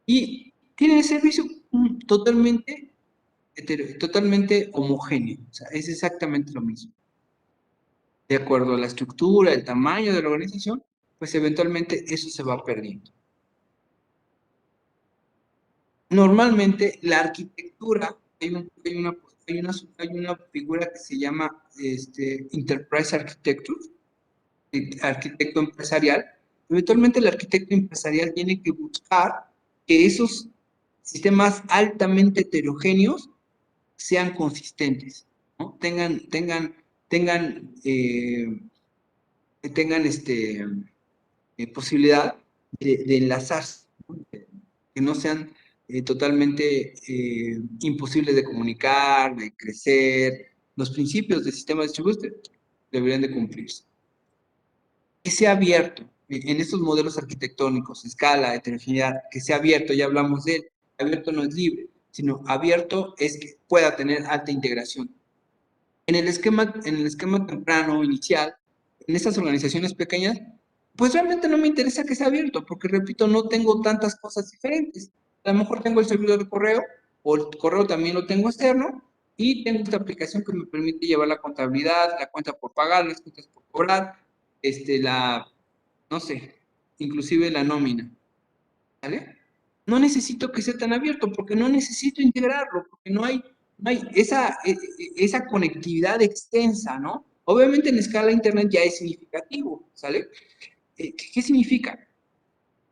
y tiene el servicio totalmente homogéneo, o sea, es exactamente lo mismo. De acuerdo a la estructura, el tamaño de la organización, pues eventualmente eso se va perdiendo. Normalmente la arquitectura, hay una figura que se llama Enterprise Architecture, arquitecto empresarial. Eventualmente el arquitecto empresarial tiene que buscar que esos sistemas altamente heterogéneos sean consistentes, ¿no? tengan posibilidad de enlazarse, ¿no? Que no sean totalmente imposibles de comunicar, de crecer. Los principios del sistema distribuido deberían de cumplirse. Que sea abierto en estos modelos arquitectónicos, escala, heterogeneidad, que sea abierto, ya hablamos de él. Abierto no es libre, sino abierto es que pueda tener alta integración. En el esquema temprano, inicial, en estas organizaciones pequeñas, pues realmente no me interesa que sea abierto, porque repito, no tengo tantas cosas diferentes. A lo mejor tengo el servidor de correo, o el correo también lo tengo externo, y tengo esta aplicación que me permite llevar la contabilidad, la cuenta por pagar, las cuentas por cobrar, no sé, inclusive la nómina, ¿vale? No necesito que sea tan abierto, porque no necesito integrarlo, porque no hay esa conectividad extensa, ¿no? Obviamente en escala internet ya es significativo, ¿sale? ¿Qué significa?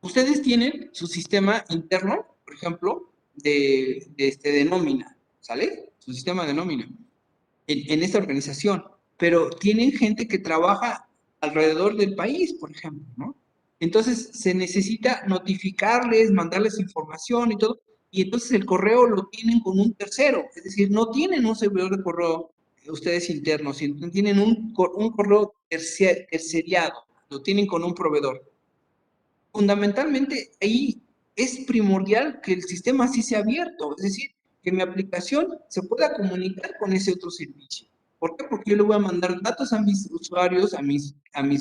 Ustedes tienen su sistema interno, por ejemplo, de nómina, ¿sale? Su sistema de nómina en esta organización, pero tienen gente que trabaja alrededor del país, por ejemplo, ¿no? Entonces se necesita notificarles, mandarles información y todo, y entonces el correo lo tienen con un tercero, es decir, no tienen un servidor de correo ustedes internos, sino tienen un correo terciariado, lo tienen con un proveedor. Fundamentalmente ahí es primordial que el sistema sí sea abierto, es decir, que mi aplicación se pueda comunicar con ese otro servicio. ¿Por qué? Porque yo le voy a mandar datos a mis usuarios, a mis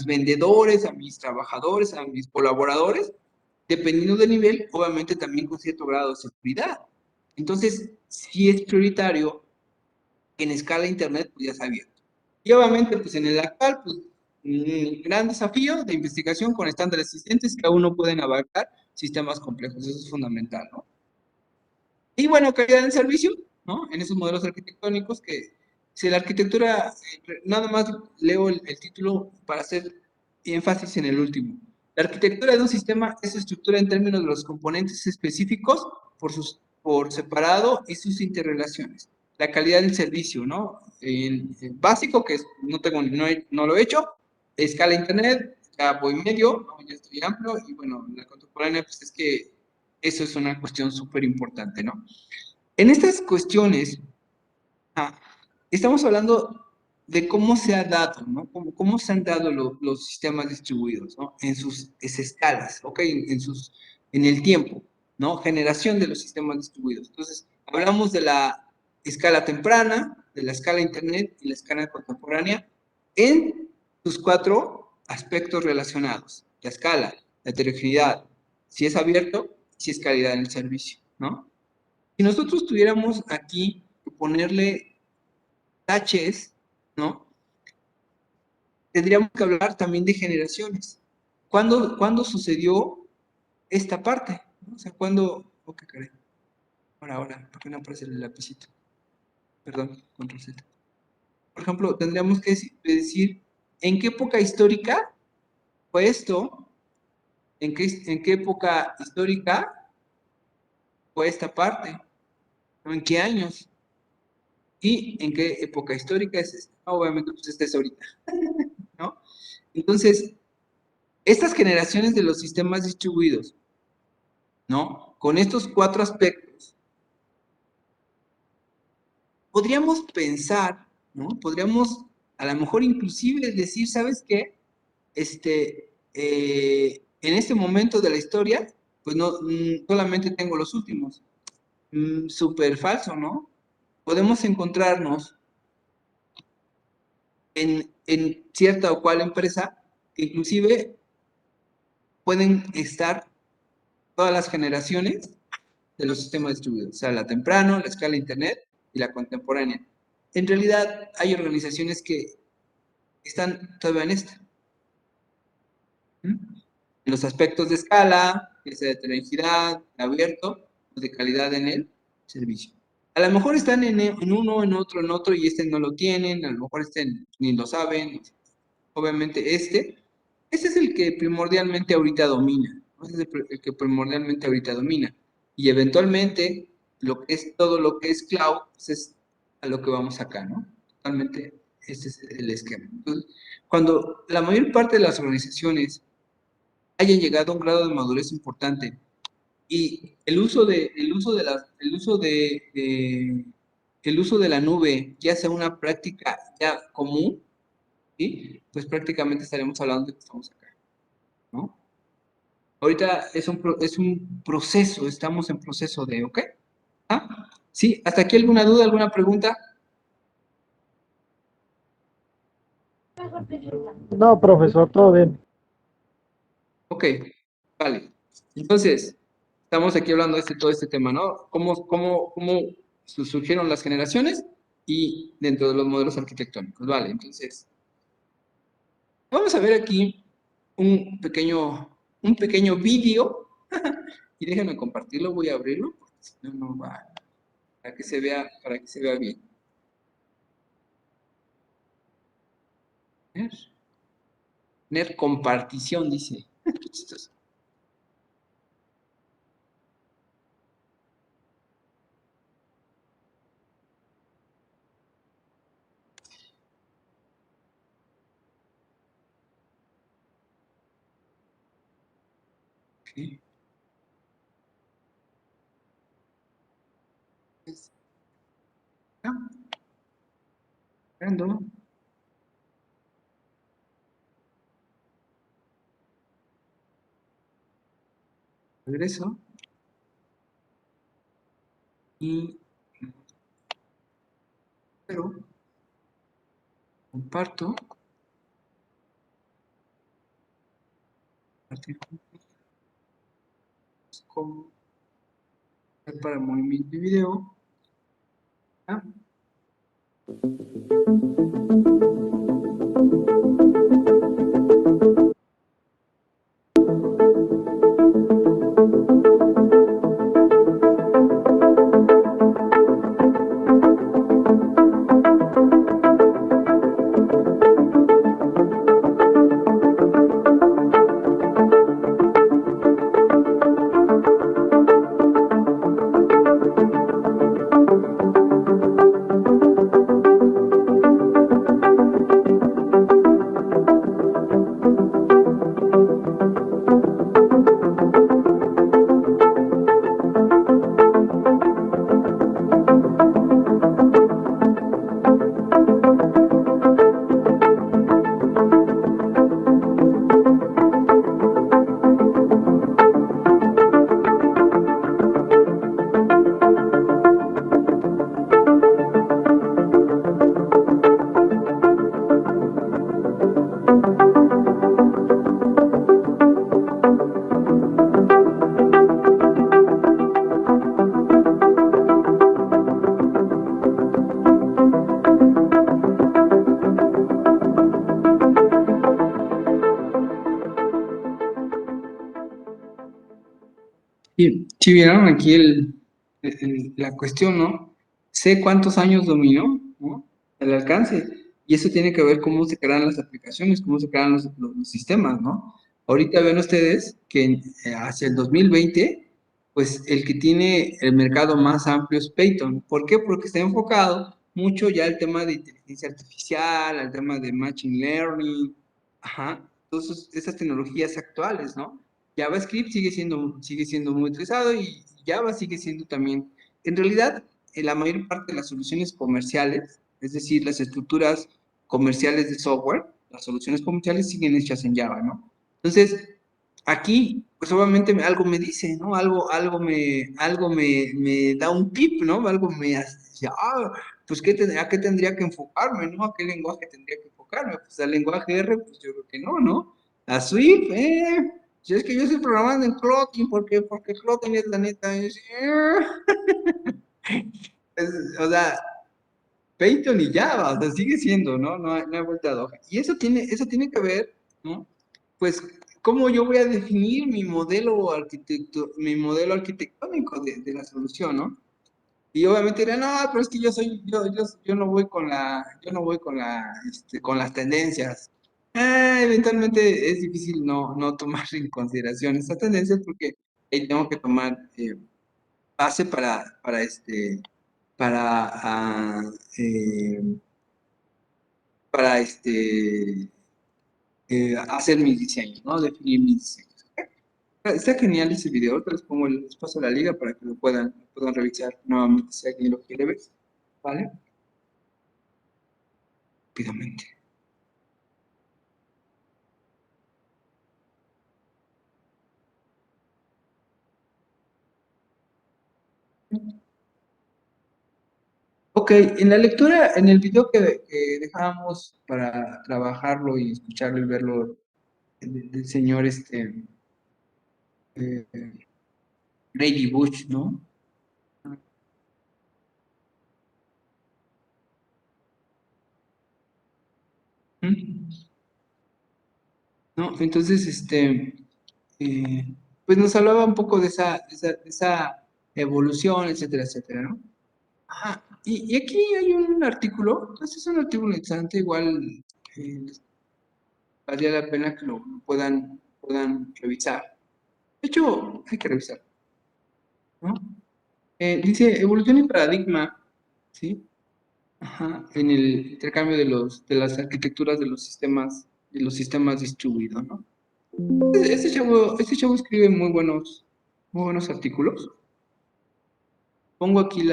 vendedores, a mis trabajadores, a mis colaboradores, dependiendo del nivel, obviamente también con cierto grado de seguridad. Entonces, sí es prioritario que en escala internet pues ya sea abierto. Y obviamente, pues en el actual, pues un gran desafío de investigación con estándares existentes que aún no pueden abarcar sistemas complejos. Eso es fundamental, ¿no? Y bueno, calidad del servicio, ¿no? En esos modelos arquitectónicos que si la arquitectura, nada más leo el título para hacer énfasis en el último. La arquitectura de un sistema es estructura en términos de los componentes específicos por separado y sus interrelaciones. La calidad del servicio, ¿no? El básico, que no lo he hecho, escala internet, ya voy medio, ¿no? Ya estoy amplio, y bueno, la contemporánea, pues es que eso es una cuestión súper importante, ¿no? En estas cuestiones, estamos hablando de cómo se ha dado, ¿no? Cómo se han dado los sistemas distribuidos, ¿no? En sus escalas, ¿ok? En el tiempo, ¿no? Generación de los sistemas distribuidos. Entonces, hablamos de la escala temprana, de la escala internet y la escala contemporánea en sus 4 aspectos relacionados. La escala, la heterogeneidad, si es abierto, si es calidad en el servicio, ¿no? Si nosotros tuviéramos aquí que ponerle taches, ¿no? Tendríamos que hablar también de generaciones. ¿Cuándo sucedió esta parte? ¿No? O sea, ¿cuándo? Oh, qué caray. Ahora, ¿por qué no aparece el lapicito? Perdón, control Z. Por ejemplo, tendríamos que decir en qué época histórica fue esto, en qué época histórica fue esta parte, ¿no? ¿En qué años? ¿Y en qué época histórica es esta? Obviamente, pues esta es ahorita, ¿no? Entonces, estas generaciones de los sistemas distribuidos, ¿no? Con estos 4 aspectos, podríamos pensar, ¿no? Podríamos a lo mejor inclusive decir, ¿sabes qué? En este momento de la historia, pues no, solamente tengo los últimos. Súper falso, ¿no? Podemos encontrarnos en cierta o cual empresa que inclusive pueden estar todas las generaciones de los sistemas distribuidos, o sea, la temprano, la escala Internet y la contemporánea. En realidad, hay organizaciones que están todavía en esta. En los aspectos de escala, ya sea de heterogeneidad, de abierto, o de calidad en el servicio. A lo mejor están en uno, en otro, y no lo tienen, a lo mejor ni lo saben. Obviamente este es el que primordialmente ahorita domina, ¿no? Este es el que primordialmente ahorita domina. Y eventualmente, todo lo que es cloud, pues es a lo que vamos acá, ¿no? Totalmente, este es el esquema. Entonces, cuando la mayor parte de las organizaciones hayan llegado a un grado de madurez importante y el uso de la nube ya sea una práctica ya común, ¿sí? Pues prácticamente estaremos hablando de que estamos acá, ¿no? Ahorita es un proceso, estamos en proceso de, ¿ok? ¿Ah? ¿Sí? ¿Hasta aquí alguna duda, alguna pregunta? No, profesor, todo bien. Ok, vale. Entonces, estamos aquí hablando de todo este tema, ¿no? ¿Cómo surgieron las generaciones y dentro de los modelos arquitectónicos? Vale, entonces, vamos a ver aquí un pequeño vídeo y déjenme compartirlo, voy a abrirlo, porque si no, no va, para que se vea bien. Tener compartición, dice. Qué chistoso. Ok. Ah, esperando. Regreso. Y pero comparto. Compartir como para movimiento de video. ¿Ah? Sí, vieron aquí la cuestión, ¿no? Sé cuántos años dominó, ¿no? El alcance. Y eso tiene que ver cómo se crean las aplicaciones, cómo se crean los sistemas, ¿no? Ahorita ven ustedes que hacia el 2020, pues el que tiene el mercado más amplio es Payton. ¿Por qué? Porque está enfocado mucho ya al tema de inteligencia artificial, al tema de machine learning, ajá, todas esas tecnologías actuales, ¿no? JavaScript sigue siendo muy utilizado y Java sigue siendo también. En realidad, la mayor parte de las soluciones comerciales, es decir, las estructuras comerciales de software, las soluciones comerciales siguen hechas en Java, ¿no? Entonces, aquí, pues obviamente algo me dice, ¿no? Me da un tip, ¿no? Algo me hace, pues ¿a qué tendría que enfocarme, ¿no? ¿A qué lenguaje tendría que enfocarme? Pues al lenguaje R, pues yo creo que no, ¿no? A Swift, si es que yo estoy programando en Kotlin, porque Kotlin es la neta, o sea, Python y Java, o sea, sigue siendo, ¿no? No hay vuelta de hoja. Y eso tiene que ver, ¿no? Pues, cómo yo voy a definir mi modelo arquitectónico de la solución, ¿no? Y obviamente dirán, no, pero es que yo no voy con las tendencias. Eventualmente es difícil no tomar en consideración estas tendencias porque ahí tengo que tomar base para, ah, eh, hacer mis diseños, ¿no? Definir mis diseños. Está genial ese video, ahorita les paso la liga para que lo puedan revisar nuevamente si alguien lo quiere ver, ¿vale? Rápidamente. Ok, en la lectura, en el video que dejábamos para trabajarlo y escucharlo y verlo del señor eh, Grady Bush, ¿no? ¿Mm? ¿No? Entonces, pues nos hablaba un poco de esa evolución, etcétera, etcétera, ¿no? Ajá. Y aquí hay un artículo, este es un artículo interesante, igual eh, valdría la pena que lo puedan revisar. De hecho, hay que revisar, ¿no? Dice evolución y paradigma, ¿sí? Ajá, en el intercambio de las arquitecturas de los sistemas distribuidos, ¿no? Este chavo escribe muy buenos artículos. Pongo aquí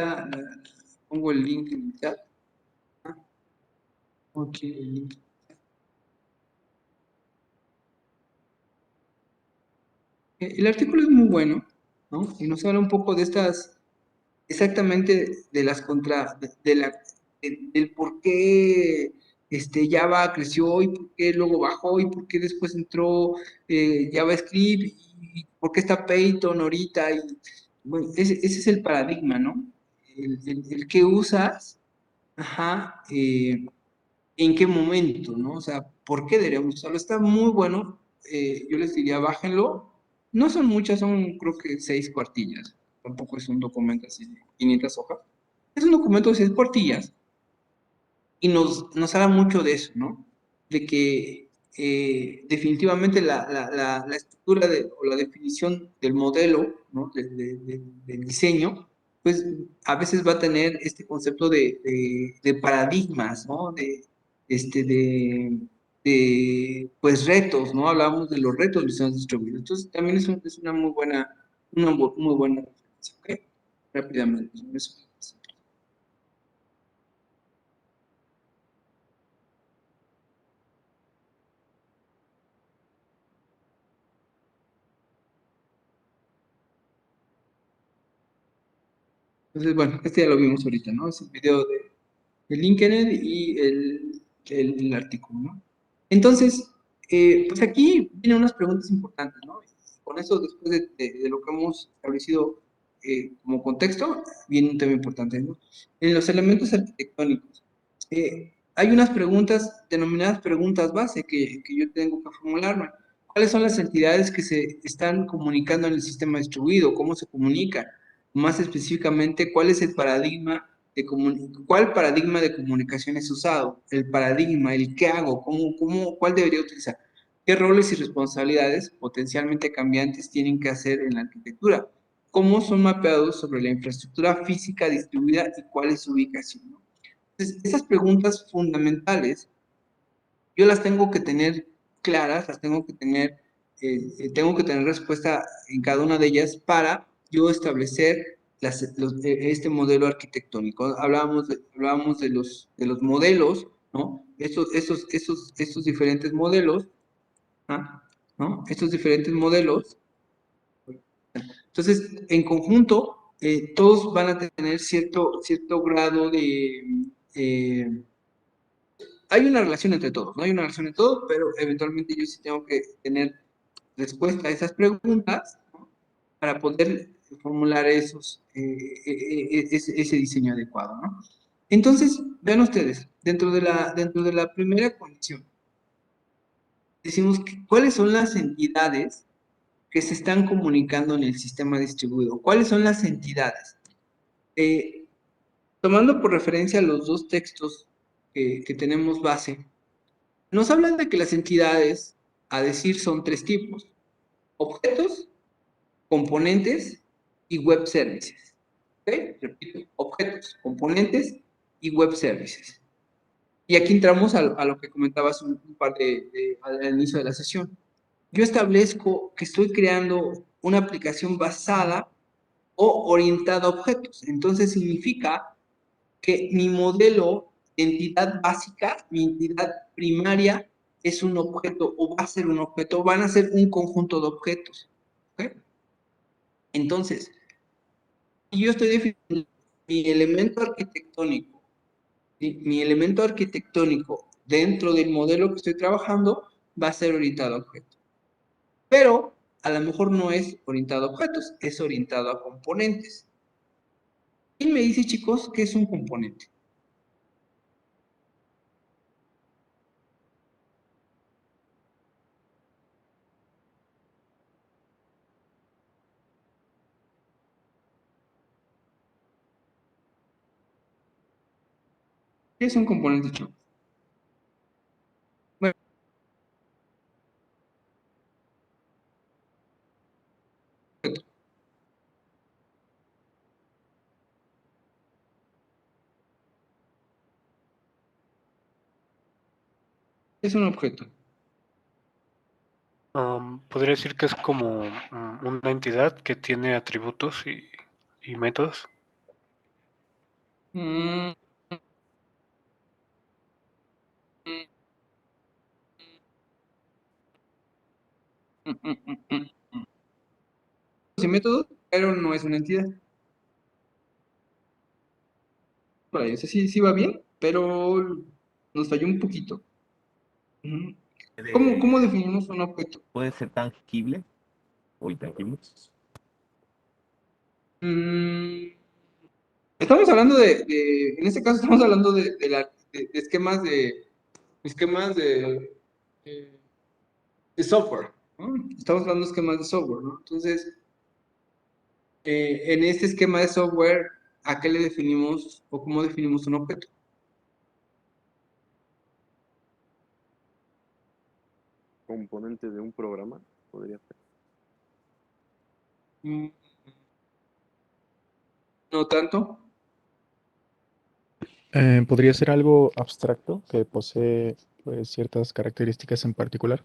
pongo el link en el chat. Pongo aquí el link. El artículo es muy bueno, ¿no? Y nos habla un poco de exactamente de las del por qué Java creció y por qué luego bajó y por qué después entró JavaScript y por qué está Python ahorita. Y, bueno, ese es el paradigma, ¿no? El que usas, ajá, en qué momento, ¿no? O sea, ¿por qué deberíamos usarlo? Está muy bueno. Yo les diría, bájenlo. No son muchas, son creo que 6 cuartillas. Tampoco es un documento así de 500 hojas. Es un documento de 6 cuartillas y nos habla mucho de eso, ¿no? De que definitivamente la estructura o la definición del modelo, ¿no? Del diseño, pues a veces va a tener este concepto de paradigmas, ¿no? Pues retos, ¿no? Hablamos de los retos de sistemas distribuidos. Entonces también es una muy buena referencia, ¿ok? Rápidamente. Eso. Entonces, bueno, este ya lo vimos ahorita, ¿no? Es el video de LinkedIn y el artículo, ¿no? Entonces, pues aquí vienen unas preguntas importantes, ¿no? Y con eso, después de lo que hemos establecido como contexto, viene un tema importante, ¿no? En los elementos arquitectónicos, hay unas preguntas denominadas preguntas base que yo tengo que formularme. ¿Cuáles son las entidades que se están comunicando en el sistema distribuido? ¿Cómo se comunican? Más específicamente, ¿cuál es el paradigma cuál paradigma de comunicación es usado? El paradigma, el qué hago, cuál debería utilizar. ¿Qué roles y responsabilidades potencialmente cambiantes tienen que hacer en la arquitectura? ¿Cómo son mapeados sobre la infraestructura física distribuida y cuál es su ubicación? ¿No? Entonces, esas preguntas fundamentales, yo las tengo que tener claras, tengo que tener respuesta en cada una de ellas para yo establecer este modelo arquitectónico. Hablábamos de los modelos, ¿no? Estos diferentes modelos, ¿ah? ¿No? Estos diferentes modelos. Entonces, en conjunto, todos van a tener cierto grado de... hay una relación entre todos, ¿no? Hay una relación entre todos, pero eventualmente yo sí tengo que tener respuesta a esas preguntas, ¿no? Para poder formular ese diseño adecuado, ¿no? Entonces, vean ustedes, dentro de la primera condición, decimos cuáles son las entidades que se están comunicando en el sistema distribuido. ¿Cuáles son las entidades? Tomando por referencia los dos textos que tenemos base, nos hablan de que las entidades, a decir, son tres tipos: objetos, componentes y web services. ¿Ok? Repito, objetos, componentes y web services. Y aquí entramos a lo que comentabas un par al inicio de la sesión. Yo establezco que estoy creando una aplicación basada o orientada a objetos. Entonces significa que mi modelo de entidad básica, mi entidad primaria, es un objeto o va a ser un objeto, van a ser un conjunto de objetos. ¿Ok? Entonces, yo estoy definiendo mi elemento arquitectónico, ¿sí? Mi elemento arquitectónico dentro del modelo que estoy trabajando va a ser orientado a objetos. Pero a lo mejor no es orientado a objetos, es orientado a componentes. ¿Quién me dice, chicos, qué es un componente? ¿Qué es un componente, chicos? Bueno, es un objeto. Podría decir que es como una entidad que tiene atributos y métodos. Mm, mm, mm, mm, mm, mm. Sí, método, pero no es una entidad. Por ahí, o sea, sí va bien, pero nos falló un poquito. Ujú. ¿Cómo definimos un objeto? ¿Puede ser tangible o intangible? Mm, estamos hablando en este caso estamos hablando de esquemas de software, ¿no? Estamos hablando de esquemas de software, ¿no? Entonces, en este esquema de software, ¿a qué le definimos o cómo definimos un objeto? Componente de un programa, podría ser. Mm, no tanto. ¿Podría ser algo abstracto que posee pues, ciertas características en particular?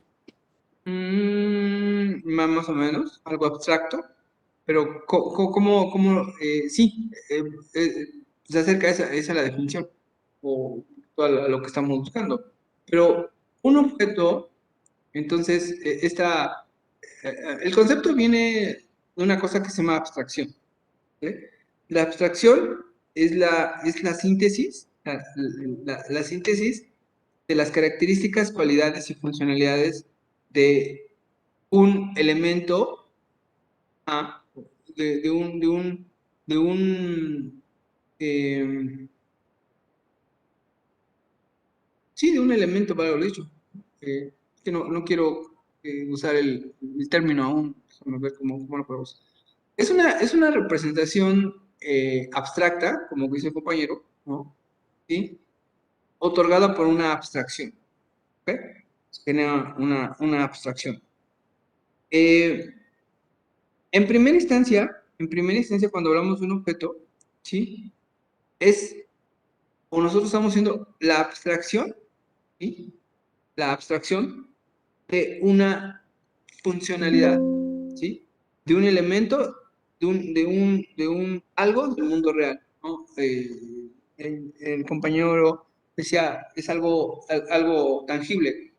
Más o menos, algo abstracto, pero sí, se acerca esa la definición, o a lo que estamos buscando. Pero un objeto, entonces, el concepto viene de una cosa que se llama abstracción. ¿Ok? La abstracción es la síntesis, la síntesis de las características, cualidades y funcionalidades de un elemento, ah, de un, eh, sí, de un elemento, para lo dicho. Que no quiero usar el término aún, déjame ver cómo lo podemos. Es una representación abstracta, como dice el compañero, ¿no? ¿Sí? Otorgada por una abstracción. ¿Ok? Se genera una abstracción. En primera instancia, cuando hablamos de un objeto, ¿sí? O nosotros estamos haciendo la abstracción, ¿sí? La abstracción de una funcionalidad, ¿sí? De un elemento de un algo del mundo real, ¿no? El compañero decía, es algo tangible.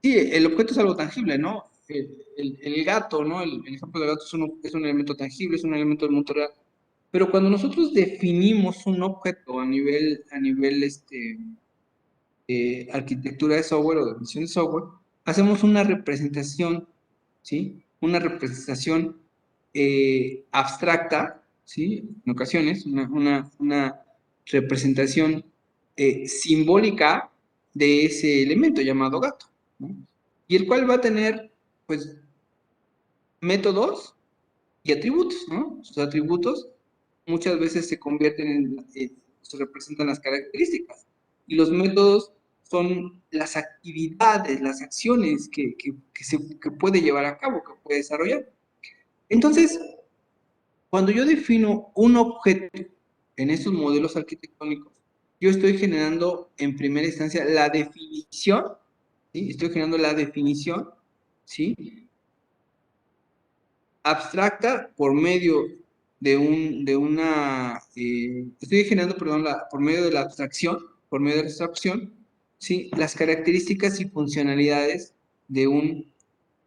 Sí, el objeto es algo tangible, ¿no? El gato, ¿no? El ejemplo del gato es un elemento tangible, es un elemento del mundo real. Pero cuando nosotros definimos un objeto a nivel arquitectura de software o definición de software, hacemos una representación, ¿sí? Una representación abstracta, ¿sí? En ocasiones, una representación simbólica de ese elemento llamado gato, ¿no? Y el cual va a tener, pues, métodos y atributos, ¿no? Sus atributos muchas veces se convierten se representan las características. Y los métodos son las actividades, las acciones que puede llevar a cabo, que puede desarrollar. Entonces, cuando yo defino un objeto en estos modelos arquitectónicos, yo estoy generando en primera instancia la definición, ¿sí? Estoy generando la definición, ¿sí? Abstracta por medio estoy generando, perdón, por medio de la abstracción, ¿sí? Las características y funcionalidades de un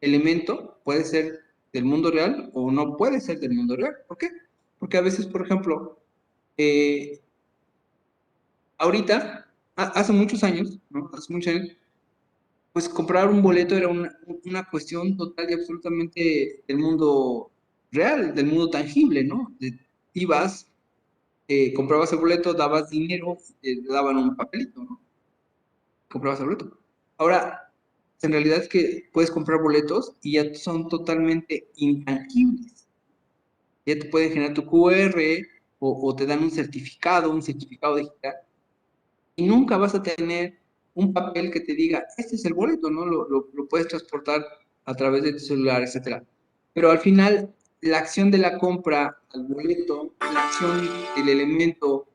elemento, puede ser del mundo real o no puede ser del mundo real. ¿Por qué? Porque a veces, por ejemplo, ahorita, hace muchos años, ¿no? Hace muchos años, pues comprar un boleto era una cuestión total y absolutamente del mundo real, del mundo tangible, ¿no? Ibas, comprabas el boleto, dabas dinero, te daban un papelito, ¿no? Comprabas el boleto. Ahora, en realidad es que puedes comprar boletos y ya son totalmente intangibles. Ya te pueden generar tu QR o te dan un certificado digital, y nunca vas a tener un papel que te diga, este es el boleto, ¿no? Lo puedes transportar a través de tu celular, etcétera. Pero al final, la acción de la compra al boleto, la acción del elemento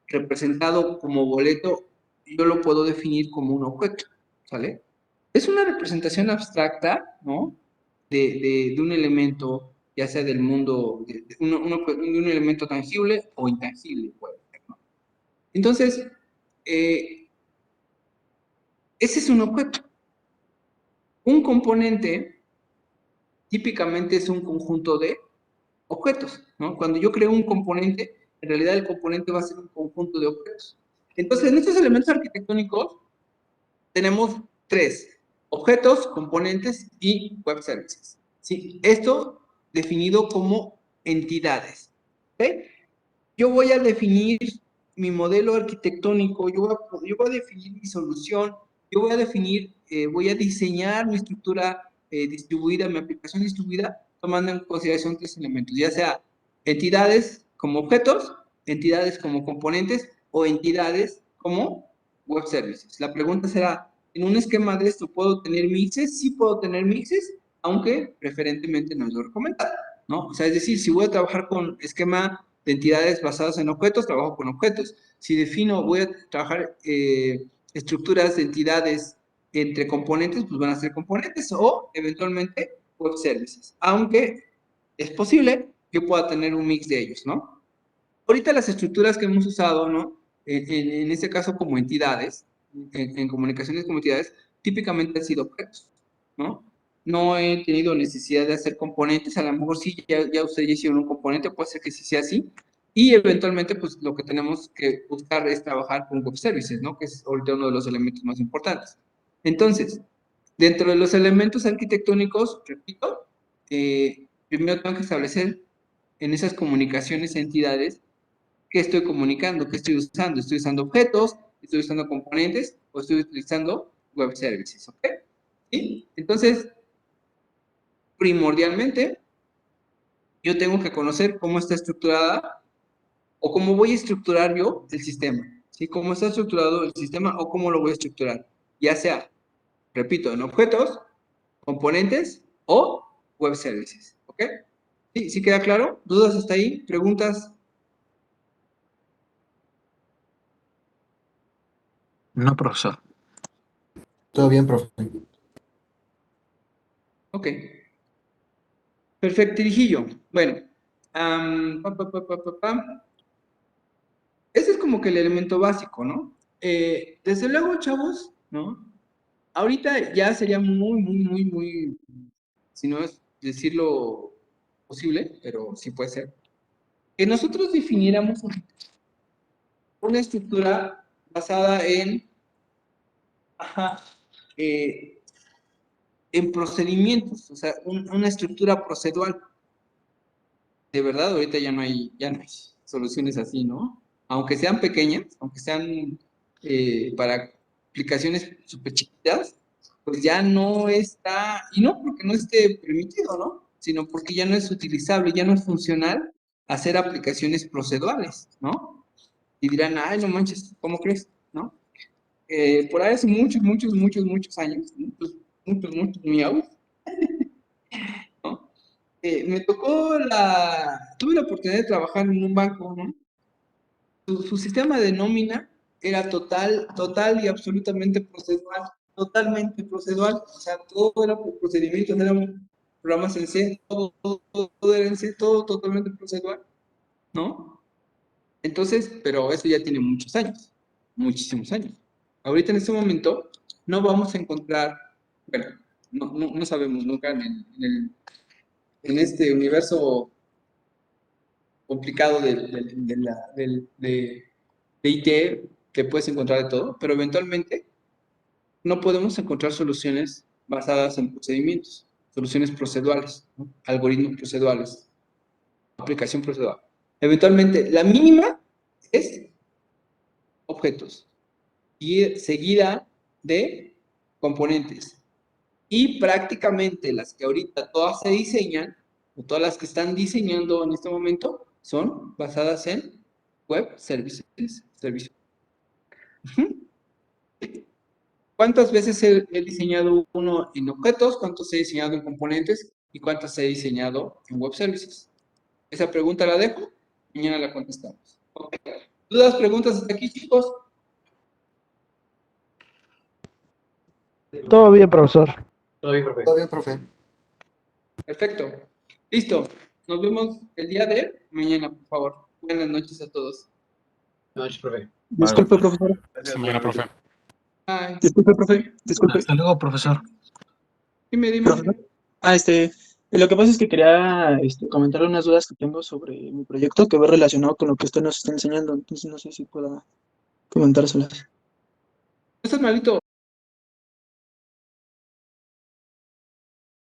representado como boleto, yo lo puedo definir como un objeto, ¿sale? Es una representación abstracta, ¿no? De un elemento, ya sea del mundo, de un elemento tangible o intangible, puede ser, ¿no? Entonces, ese es un objeto. Un componente típicamente es un conjunto de objetos, ¿no? Cuando yo creo un componente, en realidad el componente va a ser un conjunto de objetos. Entonces, en estos elementos arquitectónicos tenemos tres: objetos, componentes y web services. ¿Sí? Esto definido como entidades. ¿Ok? Yo voy a definir mi modelo arquitectónico, yo voy a definir mi solución, yo voy a definir, voy a diseñar mi estructura distribuida, mi aplicación distribuida, tomando en consideración tres elementos, ya sea entidades como objetos, entidades como componentes o entidades como web services. La pregunta será, ¿en un esquema de esto puedo tener mixes? Sí puedo tener mixes, aunque preferentemente no es lo recomendado, ¿no? O sea, es decir, si voy a trabajar con esquema de entidades basadas en objetos, trabajo con objetos. Si defino, voy a trabajar estructuras de entidades entre componentes, pues van a ser componentes o eventualmente web services. Aunque es posible que yo pueda tener un mix de ellos, ¿no? Ahorita las estructuras que hemos usado, ¿no? En este caso como entidades, en comunicaciones como entidades, típicamente han sido objetos, ¿no? No he tenido necesidad de hacer componentes, a lo mejor sí, ya ustedes ya hicieron un componente, puede ser que sí sea así, y eventualmente, pues lo que tenemos que buscar es trabajar con web services, ¿no? Que es ahorita uno de los elementos más importantes. Entonces, dentro de los elementos arquitectónicos, repito, primero tengo que establecer en esas comunicaciones entidades qué estoy comunicando, qué estoy usando. ¿Estoy usando objetos? ¿Estoy usando componentes? ¿O estoy utilizando web services? ¿Ok? ¿Sí? Entonces, primordialmente, yo tengo que conocer cómo está estructurada o cómo voy a estructurar yo el sistema. ¿Sí? Cómo está estructurado el sistema o cómo lo voy a estructurar. Ya sea, repito, en objetos, componentes o web services. ¿Ok? ¿Sí? ¿Sí queda claro? ¿Dudas hasta ahí? ¿Preguntas? No, profesor. Todo bien, profe. Ok. Perfectirijillo. Bueno, ese es como que el elemento básico, ¿no? Desde luego, chavos, ¿no? Ahorita ya sería muy, si no es decirlo posible, pero sí puede ser, que nosotros definiéramos una estructura basada en, en procedimientos, o sea, una estructura procedural. De verdad, ahorita ya no hay soluciones así, ¿no? Aunque sean pequeñas, aunque sean para aplicaciones súper chiquitas, pues ya no está, y no porque no esté permitido, ¿no? Sino porque ya no es utilizable, ya no es funcional hacer aplicaciones procedurales, ¿no? Y dirán, ay, no manches, ¿cómo crees? ¿No? Por ahí hace muchos años, muchos miau, ¿no? Tuve la oportunidad de trabajar en un banco, ¿no? Su sistema de nómina era total y absolutamente procedural, totalmente procedural, o sea, todo era por procedimientos, eran programas en C, todo era en C, todo totalmente procedural, ¿no? Entonces, pero eso ya tiene muchos años, muchísimos años. Ahorita en este momento no vamos a encontrar, bueno, no sabemos nunca en este universo complicado de IT, que puedes encontrar de todo, pero eventualmente no podemos encontrar soluciones basadas en procedimientos, soluciones procedurales, ¿no? Algoritmos procedurales, aplicación procedural. Eventualmente, la mínima es objetos y seguida de componentes. Y prácticamente las que ahorita todas se diseñan, o todas las que están diseñando en este momento, son basadas en web services. ¿Cuántas veces he diseñado uno en objetos? ¿Cuántos he diseñado en componentes? ¿Y cuántas he diseñado en web services? Esa pregunta la dejo, mañana la contestamos. Okay. ¿Dudas, preguntas hasta aquí, chicos? Todo bien, profesor. Todo bien, profe. Perfecto. Listo. Nos vemos el día de mañana, por favor. Buenas noches a todos. Buenas noches, profe. Disculpe, profesor. Hasta mañana, profe. Bye. Disculpe, profe. Disculpe. Hasta luego, profesor. Dime. Profesor. Lo que pasa es que quería comentar unas dudas que tengo sobre mi proyecto que va relacionado con lo que usted nos está enseñando. Entonces no sé si pueda comentárselas. ¿No estás malito?